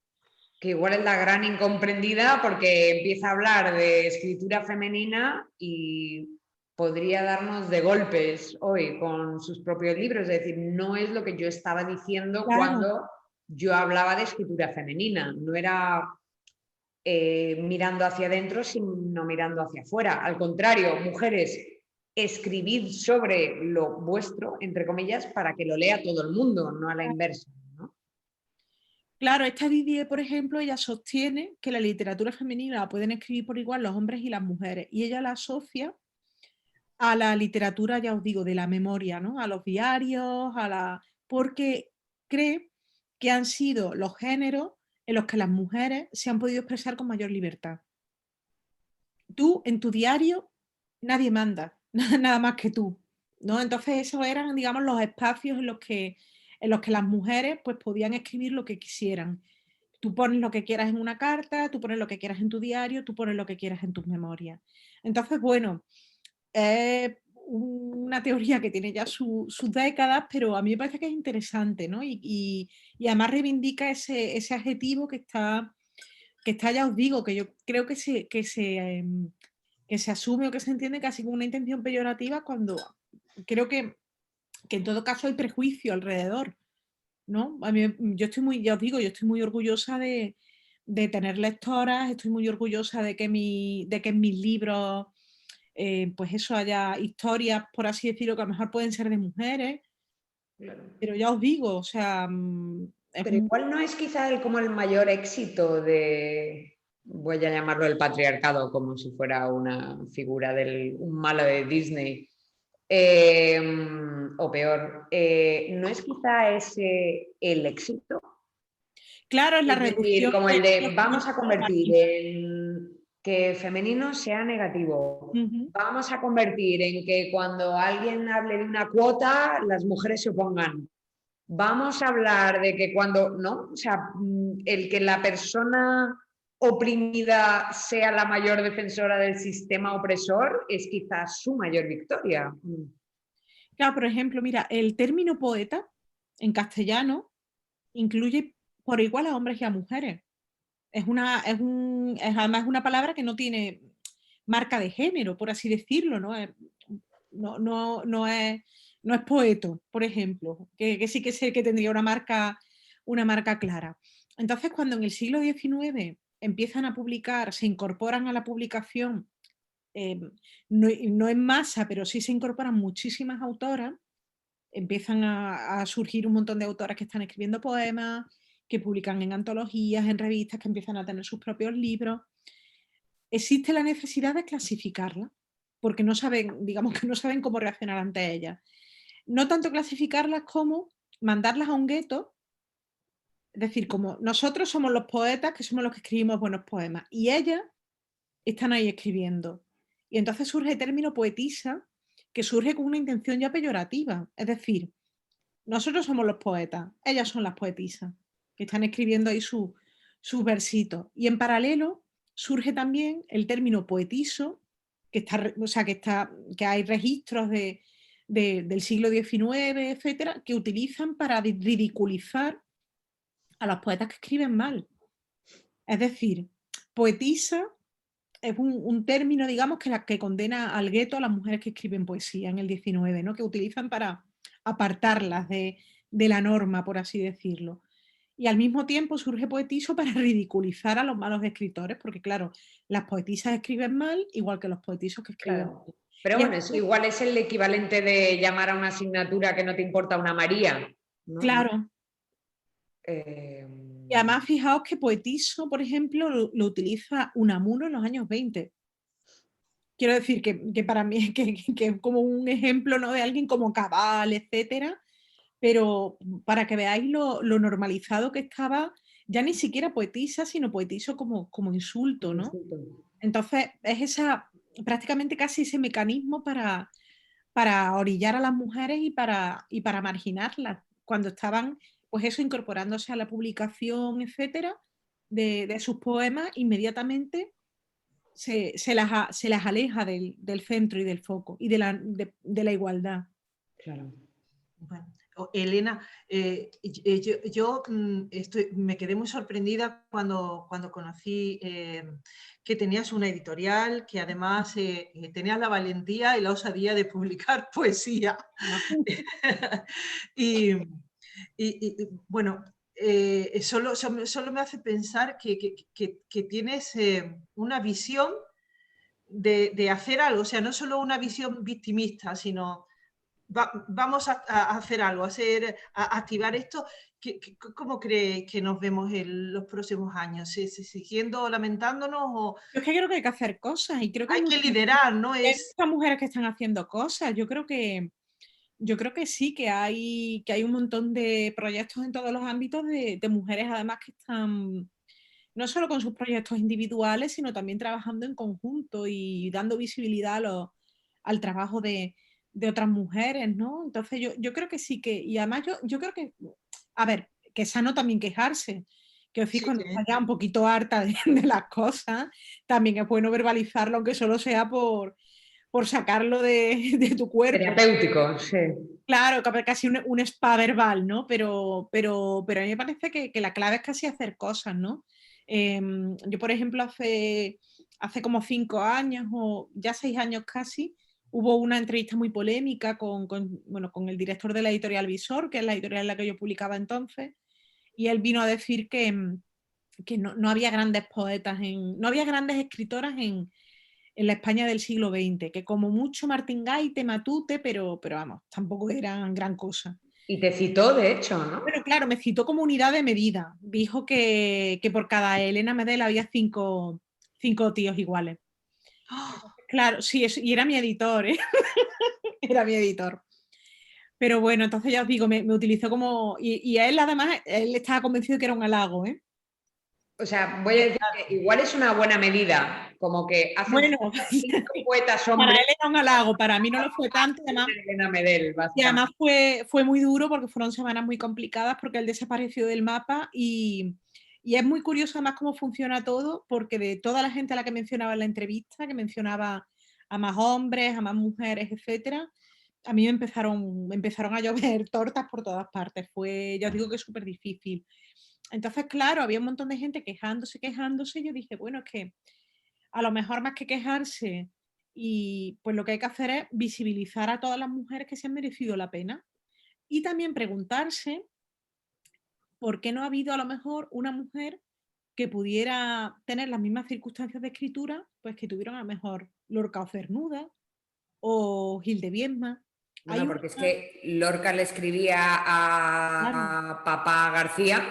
Que igual es la gran incomprendida porque empieza a hablar de escritura femenina y podría darnos de golpes hoy con sus propios libros. Es decir, no es lo que yo estaba diciendo cuando yo hablaba de escritura femenina. No era mirando hacia adentro, sino mirando hacia afuera. Al contrario, mujeres, escribid sobre lo vuestro, entre comillas, para que lo lea todo el mundo, no a la inversa. Claro, esta Didier, por ejemplo, ella sostiene que la literatura femenina la pueden escribir por igual los hombres y las mujeres, y ella la asocia a la literatura, ya os digo, de la memoria, ¿no? A los diarios, porque cree que han sido los géneros en los que las mujeres se han podido expresar con mayor libertad. Tú, en tu diario, nadie manda, nada más que tú, ¿no? Entonces esos eran, digamos, los espacios en los que las mujeres pues podían escribir lo que quisieran. Tú pones lo que quieras en una carta, tú pones lo que quieras en tu diario, tú pones lo que quieras en tus memorias. Entonces, bueno, es una teoría que tiene ya sus décadas, pero a mí me parece que es interesante, ¿no? Y además reivindica ese adjetivo que está, ya os digo, que yo creo que se asume o que se entiende casi con una intención peyorativa, cuando creo que en todo caso hay prejuicio alrededor, ¿no? Yo estoy muy, ya os digo, yo estoy muy orgullosa de tener lectoras, estoy muy orgullosa de que en mis libros, pues eso, haya historias, por así decirlo, que a lo mejor pueden ser de mujeres, Claro. pero ya os digo, o sea... Pero igual no es quizá como el mayor éxito de, voy a llamarlo el patriarcado, como si fuera una figura un malo de Disney, o peor, ¿no es quizá ese el éxito? Claro, es la Es decir, reducción como el de vamos a convertir país. en que femenino sea negativo. Ujú. Vamos a convertir en que cuando alguien hable de una cuota, las mujeres se opongan. Vamos a hablar de que cuando, ¿no? O sea, el que la persona oprimida sea la mayor defensora del sistema opresor es quizás su mayor victoria. Claro, por ejemplo, mira, el término poeta en castellano incluye por igual a hombres y a mujeres. Además una palabra que no tiene marca de género, por así decirlo, ¿no? No es poeto, por ejemplo, que sí que sé que tendría una marca clara. Entonces, cuando en el siglo XIX empiezan a publicar, se incorporan a la publicación, no en masa, pero sí se incorporan muchísimas autoras, empiezan a surgir un montón de autoras que están escribiendo poemas, que publican en antologías, en revistas, que empiezan a tener sus propios libros. Existe la necesidad de clasificarlas, porque no saben, digamos que no saben cómo reaccionar ante ellas. No tanto clasificarlas como mandarlas a un gueto, es decir, como nosotros somos los poetas, que somos los que escribimos buenos poemas, y ellas están ahí escribiendo. Y entonces surge el término poetisa, que surge con una intención ya peyorativa, es decir, nosotros somos los poetas, ellas son las poetisas, que están escribiendo ahí sus versitos. Y en paralelo surge también el término poetizo, que hay registros del siglo XIX, etcétera, que utilizan para ridiculizar a los poetas que escriben mal. Es decir, poetisa es un término, digamos, que condena al gueto a las mujeres que escriben poesía en el 19, ¿no? Que utilizan para apartarlas de la norma, por así decirlo. Y al mismo tiempo surge poetiso para ridiculizar a los malos escritores, porque claro, las poetisas escriben mal, igual que los poetisos que escriben Claro. mal. Pero Y bueno, eso igual es el equivalente de llamar a una asignatura que no te importa una María, ¿no? claro. Eh, Y además, fijaos que poetizo, por ejemplo, lo utiliza Unamuno en los años 20. Quiero decir que para mí que es como un ejemplo, ¿no? De alguien como Cabal, etcétera, pero para que veáis lo normalizado que estaba, ya ni siquiera poetisa, sino poetizo como insulto, ¿no? Entonces, es prácticamente casi ese mecanismo para orillar a las mujeres y para marginarlas, cuando estaban, pues eso, incorporándose a la publicación, etcétera, de sus poemas, inmediatamente se las aleja del centro y del foco y de la igualdad. Claro. Bueno, Elena, yo me quedé muy sorprendida cuando conocí que tenías una editorial, que además tenías la valentía y la osadía de publicar poesía. y, bueno, solo me hace pensar que tienes una visión de hacer algo, o sea, no solo una visión victimista, sino vamos a hacer algo, a activar esto. ¿Cómo cree que nos vemos en los próximos años? ¿Siguiendo lamentándonos o Yo es que creo que hay que hacer cosas y creo que hay que liderar? ¿No? hay muchas mujeres que están haciendo cosas. Yo creo que sí, que hay un montón de proyectos en todos los ámbitos de mujeres además que están no solo con sus proyectos individuales, sino también trabajando en conjunto y dando visibilidad al trabajo de otras mujeres, ¿no? Entonces yo creo que sí y además yo creo que, a ver, que es sano también quejarse, que os Sí, fijo cuando estás ya un poquito harta de las cosas, también es bueno verbalizarlo, aunque solo sea por sacarlo de tu cuerpo. Terapéutico, sí. Claro, casi un spa verbal, ¿no? Pero a mí me parece que la clave es casi hacer cosas, ¿no? Yo, por ejemplo, hace como 5 años o ya 6 años casi, hubo una entrevista muy polémica con el director de la editorial Visor, que es la editorial en la que yo publicaba entonces, y él vino a decir que no había grandes poetas, no había grandes escritoras en la España del siglo XX, que como mucho Martín Gaite, Matute, pero vamos, tampoco eran gran cosa. Y te citó, de hecho, ¿no? Pero claro, me citó como unidad de medida. Dijo que por cada Elena Medel había cinco tíos iguales. Claro, sí, y era mi editor, ¿eh? Era mi editor. Pero bueno, entonces ya os digo, me utilizó como... Y a él además, él estaba convencido de que era un halago, ¿eh? O sea, voy a decir que igual es una buena medida, como que hacen Bueno, 5 poetas para hombres. él era un halago, para mí no lo fue tanto. Elena Medel, Y además básicamente. fue muy duro porque fueron semanas muy complicadas porque él desapareció del mapa y es muy curioso además cómo funciona todo porque de toda la gente a la que mencionaba en la entrevista, que mencionaba a más hombres, a más mujeres, etcétera, a mí me empezaron a llover tortas por todas partes. Ya os digo que es súper difícil. Entonces, claro, había un montón de gente quejándose, y yo dije, bueno, es que a lo mejor más que quejarse y pues lo que hay que hacer es visibilizar a todas las mujeres que se han merecido la pena y también preguntarse por qué no ha habido a lo mejor una mujer que pudiera tener las mismas circunstancias de escritura, pues que tuvieron a lo mejor Lorca o Cernuda o Gil de Viedma. Bueno, porque es que Lorca le escribía Claro, a Papá García,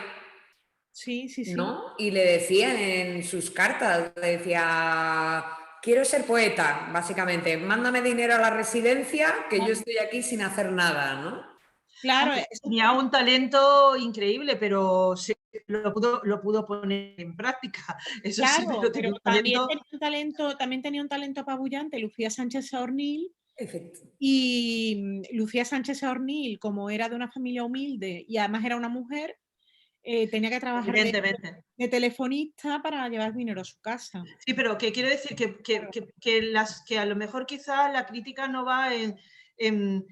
sí, sí, sí. ¿no? Y le decía en sus cartas, le decía, quiero ser poeta, básicamente, mándame dinero a la residencia, que yo estoy aquí sin hacer nada, ¿no? Claro, tenía un talento increíble, pero lo pudo poner en práctica. Eso sí, claro, pero pero tenía un talento. también tenía un talento apabullante Lucía Sánchez Saornil. Efecto. Y Lucía Sánchez Saornil, como era de una familia humilde y además era una mujer, tenía que trabajar Evidentemente. de telefonista para llevar dinero a su casa. Sí, pero que quiero decir que a lo mejor quizás la crítica no va en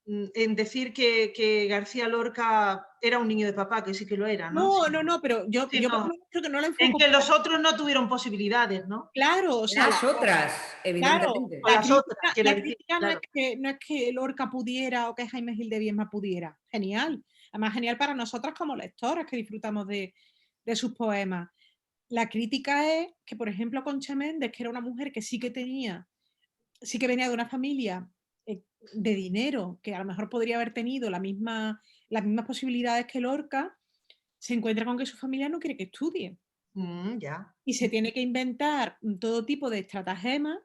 en decir que García Lorca era un niño de papá, que sí que lo era, ¿no? No, pero yo Sí, por lo no. menos creo que no la En enfoco. que los otros no tuvieron posibilidades, ¿no? Claro, o sea, Las otras, claro, evidentemente. O las otras, quiero la decir, crítica claro. no es que Lorca pudiera o que Jaime Gil de Biedma pudiera. Genial. Además, genial para nosotras como lectoras que disfrutamos de sus poemas. La crítica es que, por ejemplo, Concha Méndez, que era una mujer que sí que venía de una familia de dinero, que a lo mejor podría haber tenido las mismas posibilidades que Lorca, se encuentra con que su familia no quiere que estudie. Ya. Y se tiene que inventar todo tipo de estratagemas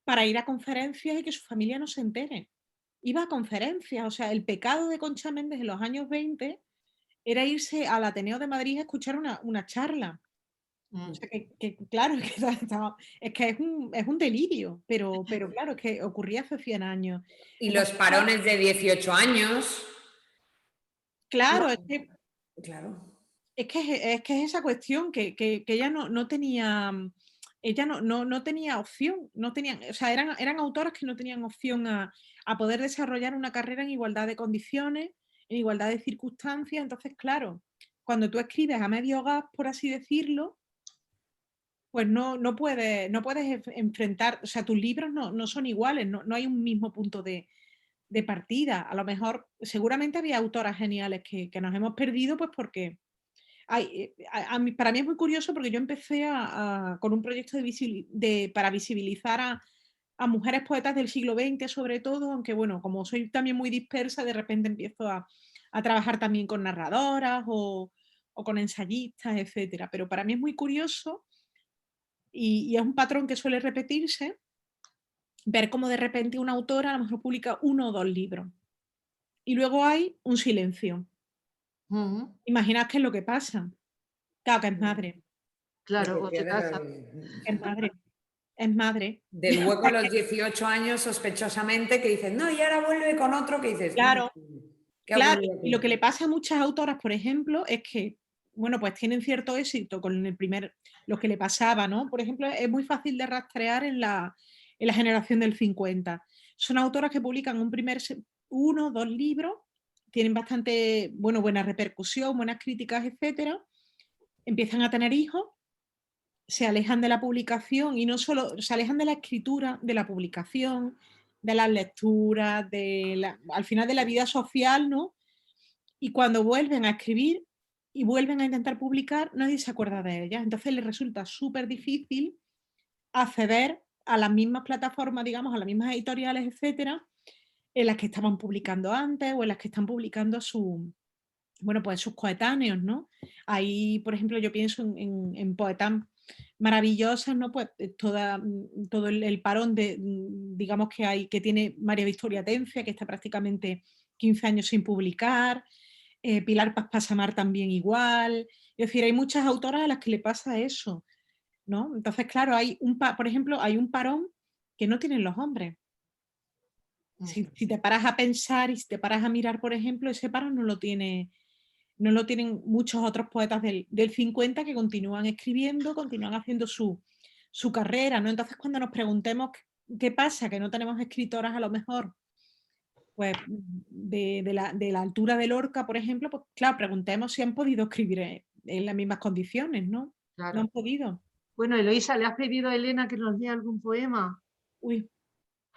para ir a conferencias y que su familia no se entere. Iba a conferencias, o sea, el pecado de Concha Méndez en los años 20 era irse al Ateneo de Madrid a escuchar una charla. O sea, claro, es que es un delirio, pero claro, es que ocurría hace 100 años. Y Entonces, los parones de 18 años. claro, No, claro. es que es esa cuestión que ella no tenía, ella no tenía opción, no tenían, o sea, eran autoras que no tenían opción a poder desarrollar una carrera en igualdad de condiciones, en igualdad de circunstancias. Entonces, claro, cuando tú escribes a medio gas, por así decirlo, pues no puedes enfrentar, o sea, tus libros no son iguales, no hay un mismo punto de partida. A lo mejor, seguramente había autoras geniales que nos hemos perdido, pues porque para mí es muy curioso porque yo empecé con un proyecto para visibilizar a mujeres poetas del siglo XX, sobre todo, aunque bueno, como soy también muy dispersa, de repente empiezo a trabajar también con narradoras o con ensayistas, etcétera. Pero para mí es muy curioso y es un patrón que suele repetirse, ver cómo de repente una autora a lo mejor publica 1 o 2 libros y luego hay un silencio. Imaginad qué es lo que pasa. Claro que es madre. Claro, o se casa. Es madre. Es madre. Del hueco a los 18 años, sospechosamente, que dices, no, y ahora vuelve con otro, que dices, Claro, ¿qué ha claro. ocurrido aquí? Y lo que le pasa a muchas autoras, por ejemplo, es que, bueno, pues tienen cierto éxito con lo que le pasaba, ¿no? Por ejemplo, es muy fácil de rastrear en la generación del 50. Son autoras que publican 1 o 2 libros, tienen bastante, bueno, buena repercusión, buenas críticas, etcétera. Empiezan a tener hijos, se alejan de la publicación y no solo, se alejan de la escritura, de la publicación, de las lecturas, al final de la vida social, ¿no? Y cuando vuelven a escribir y vuelven a intentar publicar, nadie se acuerda de ellas. Entonces les resulta súper difícil acceder a las mismas plataformas, digamos, a las mismas editoriales, etcétera, en las que estaban publicando antes o en las que están publicando pues sus coetáneos, ¿no? Ahí, por ejemplo, yo pienso en poetas maravillosas, ¿no? Pues todo el parón digamos, que tiene María Victoria Atencia, que está prácticamente 15 años sin publicar, Pilar Paz Pasamar también igual. Es decir, hay muchas autoras a las que le pasa eso, ¿no? Entonces, claro, por ejemplo, hay un parón que no tienen los hombres. Si te paras a pensar y si te paras a mirar, por ejemplo, ese parón no lo tienen muchos otros poetas del 50 que continúan escribiendo, continúan haciendo su carrera, ¿no? Entonces, cuando nos preguntemos qué pasa, que no tenemos escritoras a lo mejor, pues de la altura de Lorca, por ejemplo, pues claro, preguntemos si han podido escribir en las mismas condiciones, ¿no? Claro. No han podido. Bueno, Eloísa, ¿le has pedido a Elena que nos lea algún poema? Uy.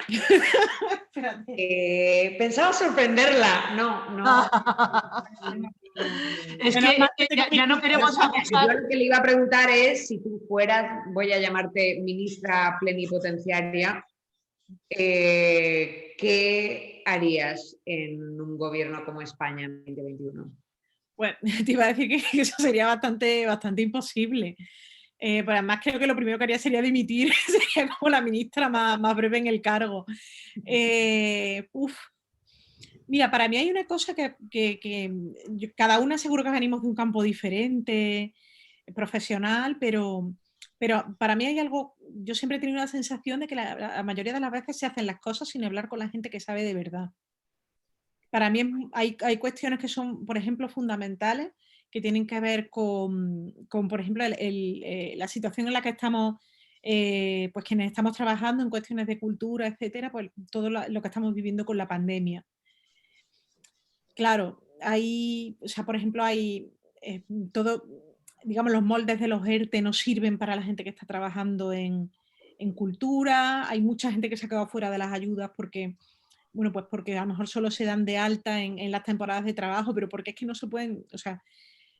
Espérate. Pensaba sorprenderla. No. Es que ya no queremos abusar. Yo lo que le iba a preguntar es si tú fueras, voy a llamarte ministra plenipotenciaria, ¿qué harías en un gobierno como España en 2021? Bueno, te iba a decir que eso sería bastante imposible. Pero además creo que lo primero que haría sería dimitir, sería como la ministra más breve en el cargo. Mira, para mí hay una cosa que cada una seguro que venimos de un campo diferente, profesional, pero para mí hay algo, yo siempre he tenido la sensación de que la mayoría de las veces se hacen las cosas sin hablar con la gente que sabe de verdad. Para mí hay cuestiones que son, por ejemplo, fundamentales, que tienen que ver con por ejemplo, la situación en la que estamos, pues quienes estamos trabajando en cuestiones de cultura, etcétera, pues todo lo que estamos viviendo con la pandemia. claro, hay, o sea, por ejemplo, hay todo, digamos, los moldes de los ERTE no sirven para la gente que está trabajando en cultura, hay mucha gente que se ha quedado fuera de las ayudas porque, bueno, pues porque a lo mejor solo se dan de alta en las temporadas de trabajo, pero porque es que no se pueden, o sea,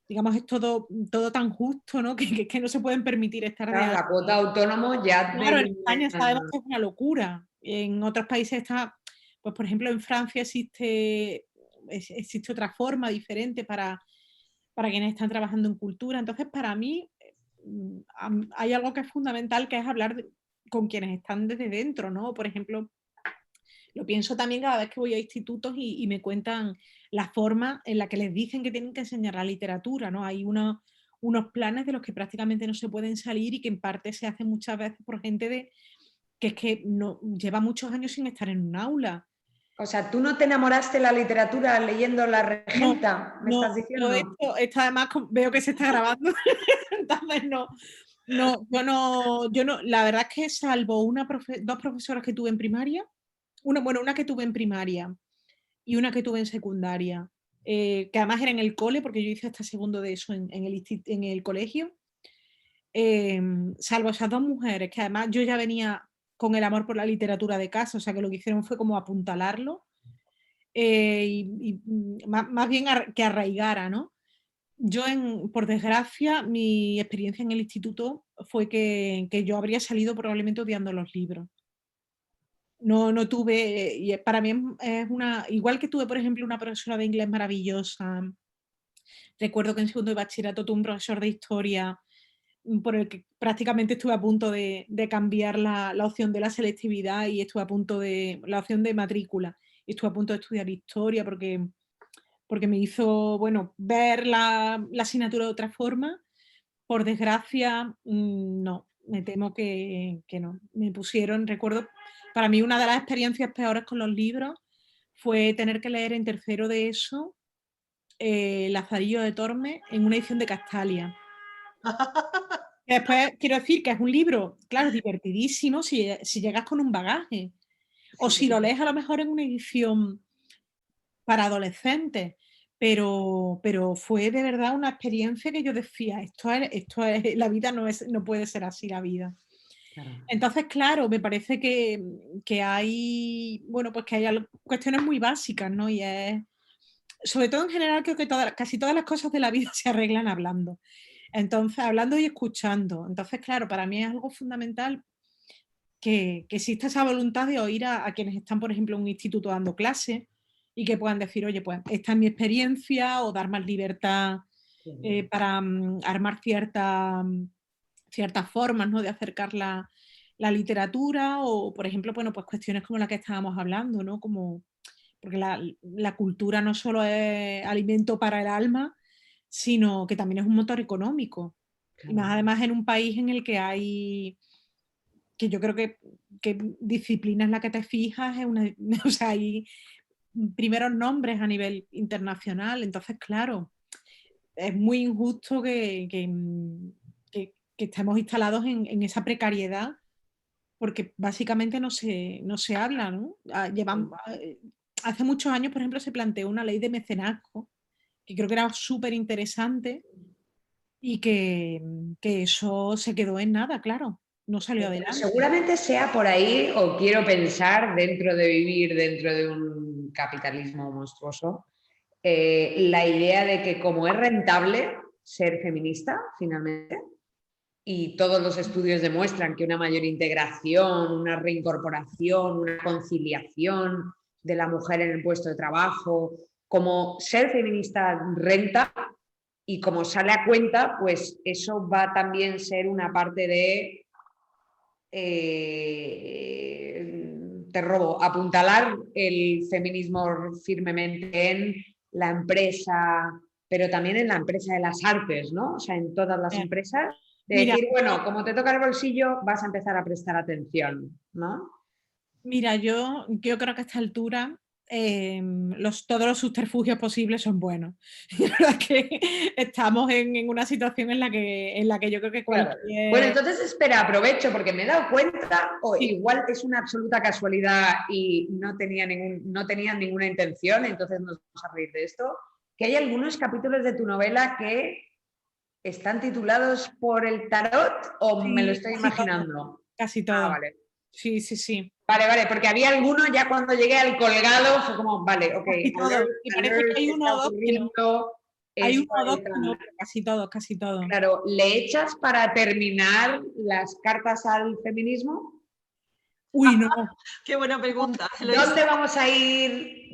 digamos, es todo tan justo, ¿no? Que no se pueden permitir estar de Claro, alta. la cuota autónomo ya Claro, en delimita. España sabemos que es una locura. En otros países está, pues por ejemplo en Francia existe otra forma diferente para quienes están trabajando en cultura. Entonces, para mí hay algo que es fundamental, que es hablar con quienes están desde dentro, ¿no? Por ejemplo, lo pienso también cada vez que voy a institutos y me cuentan la forma en la que les dicen que tienen que enseñar la literatura, ¿no? Hay unos planes de los que prácticamente no se pueden salir y que en parte se hacen muchas veces por gente que es que no, lleva muchos años sin estar en un aula. O sea, ¿tú no te enamoraste de la literatura leyendo La No, Regenta? ¿Me no, estás yo diciendo? esto además veo que se está grabando, entonces yo no, la verdad es que salvo dos profesoras que tuve en primaria, una que tuve en primaria y una que tuve en secundaria, que además era en el cole, porque yo hice hasta segundo de eso en el colegio, salvo esas dos mujeres, que además yo ya venía con el amor por la literatura de casa, o sea que lo que hicieron fue como apuntalarlo, más bien que arraigara, ¿no? Yo, por desgracia, mi experiencia en el instituto fue que yo habría salido probablemente odiando los libros. No tuve, y para mí es una, igual que tuve, por ejemplo, una profesora de inglés maravillosa. Recuerdo que en segundo de bachillerato tuve un profesor de historia por el que prácticamente estuve a punto de cambiar la opción de la selectividad y estuve a punto de la opción de matrícula. Y estuve a punto de estudiar historia porque me hizo, bueno, ver la asignatura de otra forma. Por desgracia, no, me temo que no. Me pusieron, recuerdo, para mí una de las experiencias peores con los libros fue tener que leer en tercero de eso Lazarillo de Tormes en una edición de Castalia. Después quiero decir que es un libro, claro, divertidísimo si llegas con un bagaje. O si lo lees a lo mejor en una edición para adolescentes. Pero fue de verdad una experiencia que yo decía, la vida no puede ser así la vida. Claro. Entonces, claro, me parece que hay, bueno, pues que hay cuestiones muy básicas, ¿no? Y es, sobre todo en general, creo que casi todas las cosas de la vida se arreglan hablando. Entonces, hablando y escuchando. Entonces, claro, para mí es algo fundamental que exista esa voluntad de oír a quienes están, por ejemplo, en un instituto dando clases y que puedan decir, oye, pues esta es mi experiencia, o dar más libertad para armar ciertas formas, ¿no?, de acercar la literatura, o, por ejemplo, bueno, pues cuestiones como la que estábamos hablando, ¿no? Porque la cultura no solo es alimento para el alma, sino que también es un motor económico. Claro. Y más además en un país en el que hay, que yo creo que disciplina en la que te fijas, o sea, hay primeros nombres a nivel internacional. Entonces, claro, es muy injusto que estemos instalados en esa precariedad, porque básicamente no se habla, ¿no? Hace muchos años, por ejemplo, se planteó una ley de mecenazgo, que creo que era súper interesante, y que eso se quedó en nada, claro, no salió adelante. Seguramente sea por ahí, o quiero pensar, dentro de vivir dentro de un capitalismo monstruoso, la idea de que como es rentable ser feminista, finalmente, y todos los estudios demuestran que una mayor integración, una reincorporación, una conciliación de la mujer en el puesto de trabajo, como ser feminista renta, y como sale a cuenta, pues eso va a también ser una parte de te robo, apuntalar el feminismo firmemente en la empresa, pero también en la empresa de las artes, ¿no? O sea, en todas las empresas, de Mira, decir, bueno, como te toca el bolsillo, vas a empezar a prestar atención, ¿no? Mira, yo creo que a esta altura todos los subterfugios posibles son buenos. Y la verdad que estamos en una situación en la que yo creo que Claro. cualquier... Bueno, entonces espera, aprovecho porque me he dado cuenta, o Sí. igual es una absoluta casualidad y no tenían ninguna intención, entonces nos vamos a reír de esto, que hay algunos capítulos de tu novela que están titulados por el tarot o Sí, me lo estoy casi todo, imaginando. casi todo. Ah, vale. Sí, sí, sí. Vale, porque había alguno ya cuando llegué al colgado, fue como, vale, ok, Casi todo. alert, Y parece alert, que hay uno está o dos que no. ocurriendo. Hay Es uno o por dos el que no, pero casi todo, casi todo. Claro, ¿le echas para terminar las cartas al feminismo? Uy, no. Qué buena pregunta. ¿Dónde vamos a ir?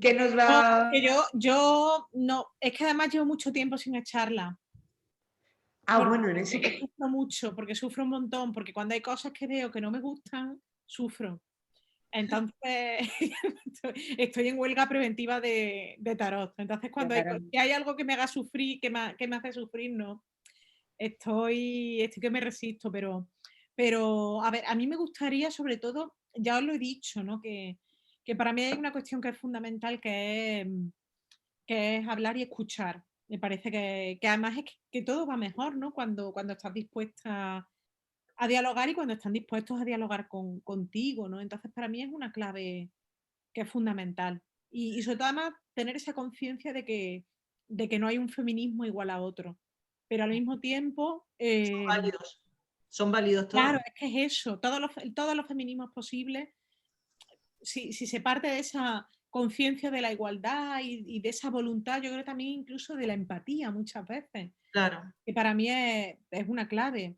¿Qué nos No, va...? porque yo no, es que además llevo mucho tiempo sin echarla. Ah, Porque bueno, en ese caso. sufro mucho, porque sufro un montón, porque cuando hay cosas que veo que no me gustan, sufro. Entonces, estoy en huelga preventiva de tarot. Entonces, si hay algo que me haga sufrir, que me hace sufrir, no. Estoy que me resisto, pero a ver, a mí me gustaría, sobre todo, ya os lo he dicho, ¿no? Que para mí hay una cuestión que es fundamental, que es hablar y escuchar. Me parece que además es que todo va mejor, ¿no? Cuando estás dispuesta a dialogar y cuando están dispuestos a dialogar contigo, ¿no? Entonces, para mí es una clave que es fundamental. Y sobre todo, además, tener esa conciencia de que no hay un feminismo igual a otro. Pero al mismo tiempo, Válidos. Son válidos todos. claro, es que es eso, todos los feminismos posibles, si se parte de esa conciencia de la igualdad y de esa voluntad, yo creo también incluso de la empatía muchas veces, Claro. que para mí es una clave.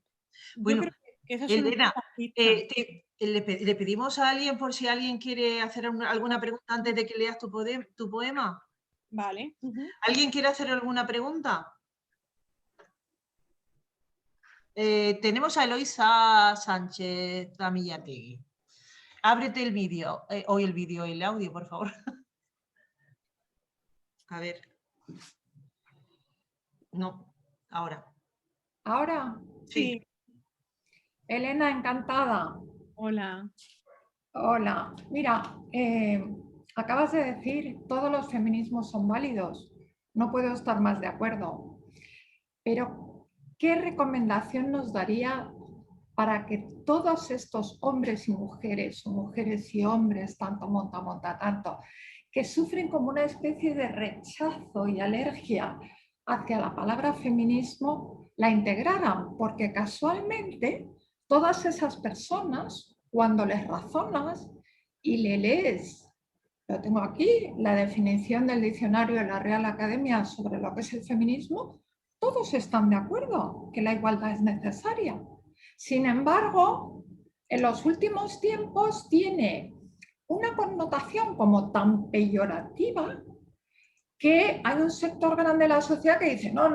Yo Bueno, creo que esas son un Elena, poco las pistas. ¿le pedimos a alguien por si alguien quiere hacer alguna pregunta antes de que leas tu poema? Vale. Ujú. ¿Alguien quiere hacer alguna pregunta? Tenemos a Eloisa Sánchez Damillategui. Ábrete el vídeo, el audio, por favor. A ver. No, ahora. Ahora, Sí. Elena, encantada. Hola. Hola, mira, acabas de decir, todos los feminismos son válidos. No puedo estar más de acuerdo. Pero, ¿qué recomendación nos daría para que todos estos hombres y mujeres, o mujeres y hombres, tanto monta, tanto, que sufren como una especie de rechazo y alergia hacia la palabra feminismo, la integraran? Porque casualmente todas esas personas, cuando les razonas y le lees, lo tengo aquí, la definición del diccionario de la Real Academia sobre lo que es el feminismo, todos están de acuerdo que la igualdad es necesaria. Sin embargo, en los últimos tiempos tiene una connotación como tan peyorativa que hay un sector grande de la sociedad que dice, no,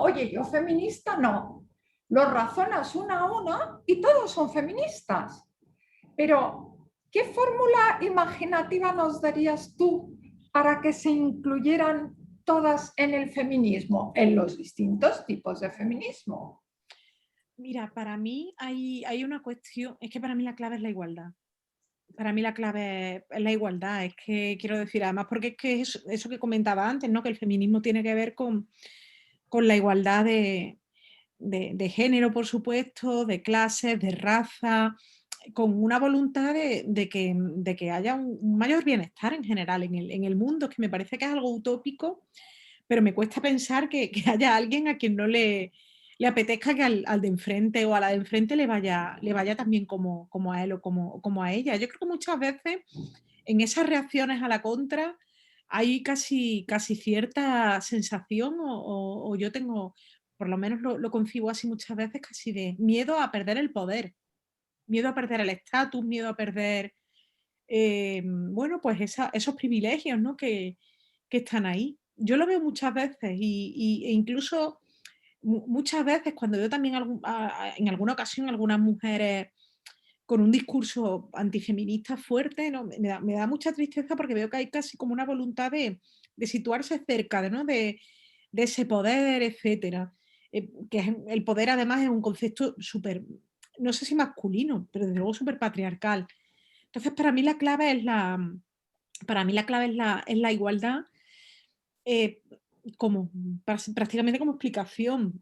oye, yo feminista no. Los razonas una a una y todos son feministas. Pero, ¿qué fórmula imaginativa nos darías tú para que se incluyeran todas en el feminismo, en los distintos tipos de feminismo? Mira, para mí hay una cuestión, es que para mí la clave es la igualdad. Para mí la clave es la igualdad, es que quiero decir, además, porque es que eso que comentaba antes, ¿no? Que el feminismo tiene que ver con la igualdad de género, por supuesto, de clases, de raza, con una voluntad de que haya un mayor bienestar en general en el mundo, que me parece que es algo utópico, pero me cuesta pensar que haya alguien a quien no le apetezca que al de enfrente o a la de enfrente le vaya tan bien como a él o como a ella. Yo creo que muchas veces en esas reacciones a la contra hay casi cierta sensación o yo tengo, por lo menos lo concibo así muchas veces, casi de miedo a perder el poder, miedo a perder el estatus, miedo a perder, bueno, pues esos privilegios, ¿no? que están ahí. Yo lo veo muchas veces e incluso muchas veces cuando veo también en alguna ocasión algunas mujeres con un discurso antifeminista fuerte, ¿no? Me da mucha tristeza porque veo que hay casi como una voluntad de situarse cerca ¿no? de ese poder, etcétera. Que el poder además es un concepto súper, no sé si masculino, pero desde luego súper patriarcal. Entonces para mí la clave es para mí la clave es la igualdad, como prácticamente como explicación,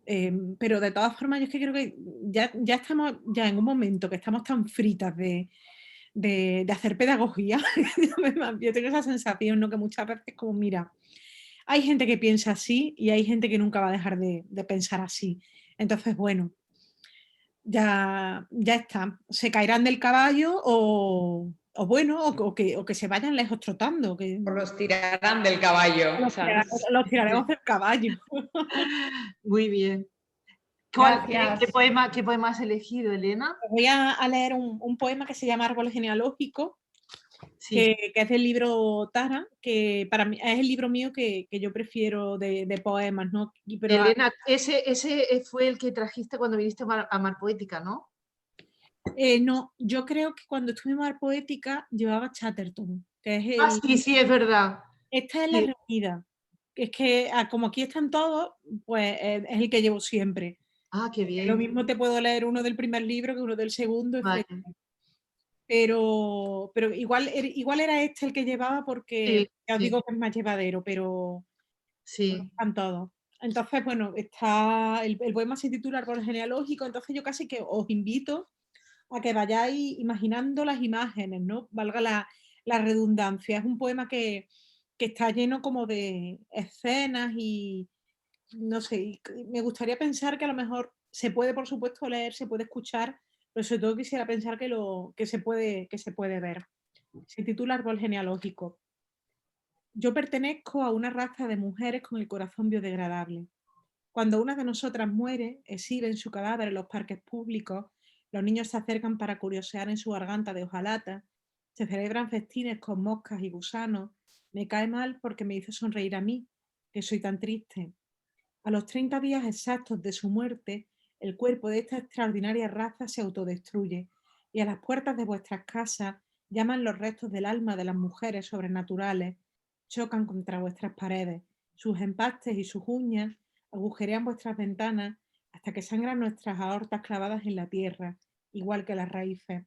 pero de todas formas yo es que creo que ya estamos ya en un momento que estamos tan fritas de hacer pedagogía. Yo tengo esa sensación, ¿no? Que muchas veces como, mira, hay gente que piensa así y hay gente que nunca va a dejar de pensar así. Entonces, bueno, ya está. Se caerán del caballo o bueno, o que se vayan lejos trotando. O los tirarán del caballo, ¿sabes? Los tiraremos del caballo. Muy bien. Gracias. ¿Qué poema has elegido, Elena? Voy a leer un poema que se llama Árbol Genealógico, Sí. que es del libro Tara, que para mí es el libro mío que yo prefiero de poemas, ¿no? Pero Elena, ese fue el que trajiste cuando viniste a Mar Poética, ¿no? no, yo creo que cuando estuve en Mar Poética llevaba Chatterton, que es Ah, sí, es verdad. esta es la Sí. reunida. Es que como aquí están todos, pues es el que llevo siempre. Ah, qué bien. Lo mismo te puedo leer uno del primer libro que uno del segundo, Vale. etc. Pero igual era este el que llevaba porque Sí, ya os sí, digo que es más llevadero, pero sí. están todos. Entonces, bueno, está el poema se titula Árbol Genealógico, entonces yo casi que os invito a que vayáis imaginando las imágenes, ¿no? Valga la redundancia. Es un poema que está lleno como de escenas y no sé, y me gustaría pensar que a lo mejor se puede, por supuesto, leer, se puede escuchar, pero sobre todo quisiera pensar que se puede ver. Se titula Árbol Genealógico. Yo pertenezco a una raza de mujeres con el corazón biodegradable. Cuando una de nosotras muere, exhiben su cadáver en los parques públicos, los niños se acercan para curiosear en su garganta de hojalata, se celebran festines con moscas y gusanos. Me cae mal porque me hizo sonreír a mí, que soy tan triste. A los 30 días exactos de su muerte, el cuerpo de esta extraordinaria raza se autodestruye y a las puertas de vuestras casas llaman los restos del alma de las mujeres sobrenaturales, chocan contra vuestras paredes, sus empastes y sus uñas agujerean vuestras ventanas hasta que sangran nuestras aortas clavadas en la tierra, igual que las raíces.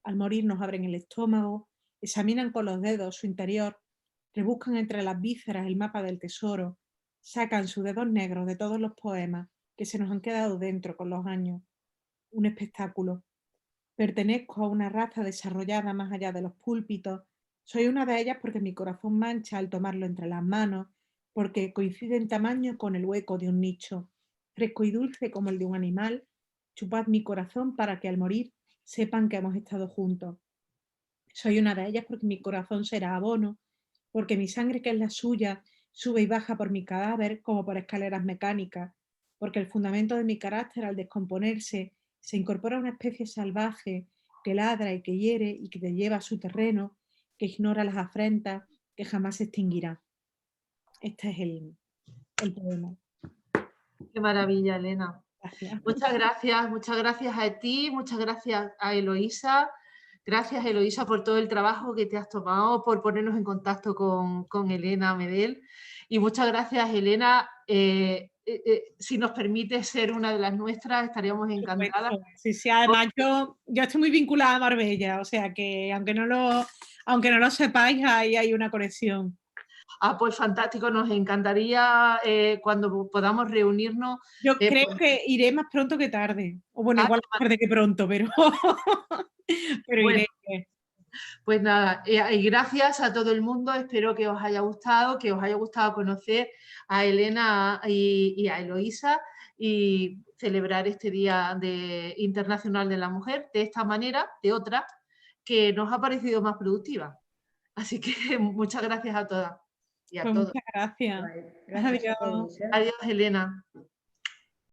Al morir nos abren el estómago, examinan con los dedos su interior, rebuscan entre las vísceras el mapa del tesoro, sacan sus dedos negros de todos los poemas que se nos han quedado dentro con los años. Un espectáculo. Pertenezco a una raza desarrollada más allá de los púlpitos. Soy una de ellas porque mi corazón mancha al tomarlo entre las manos, porque coincide en tamaño con el hueco de un nicho, fresco y dulce como el de un animal. Chupad mi corazón para que al morir sepan que hemos estado juntos. Soy una de ellas porque mi corazón será abono, porque mi sangre, que es la suya, sube y baja por mi cadáver como por escaleras mecánicas, porque el fundamento de mi carácter al descomponerse se incorpora a una especie salvaje que ladra y que hiere y que te lleva a su terreno, que ignora las afrentas, que jamás se extinguirá. Este es el poema. Qué maravilla, Elena. Gracias. Muchas gracias a ti, muchas gracias a Eloísa. Gracias, Eloísa, por todo el trabajo que te has tomado, por ponernos en contacto con Elena Medel. Y muchas gracias, Elena. Si nos permite ser una de las nuestras, estaríamos encantadas. Sí, sí, además yo estoy muy vinculada a Marbella, o sea que aunque no lo sepáis, ahí hay una conexión. Ah, pues fantástico, nos encantaría cuando podamos reunirnos. Yo creo que iré más pronto que tarde. O bueno, igual más tarde que pronto, pero bueno, iré. Pues nada, y gracias a todo el mundo, espero que os haya gustado conocer a Elena y a Eloísa y celebrar este Día Internacional de la Mujer de esta manera, de otra, que nos ha parecido más productiva. Así que muchas gracias a todas y a Pues todos. muchas gracias. Gracias a Adiós. todos. Adiós, Elena.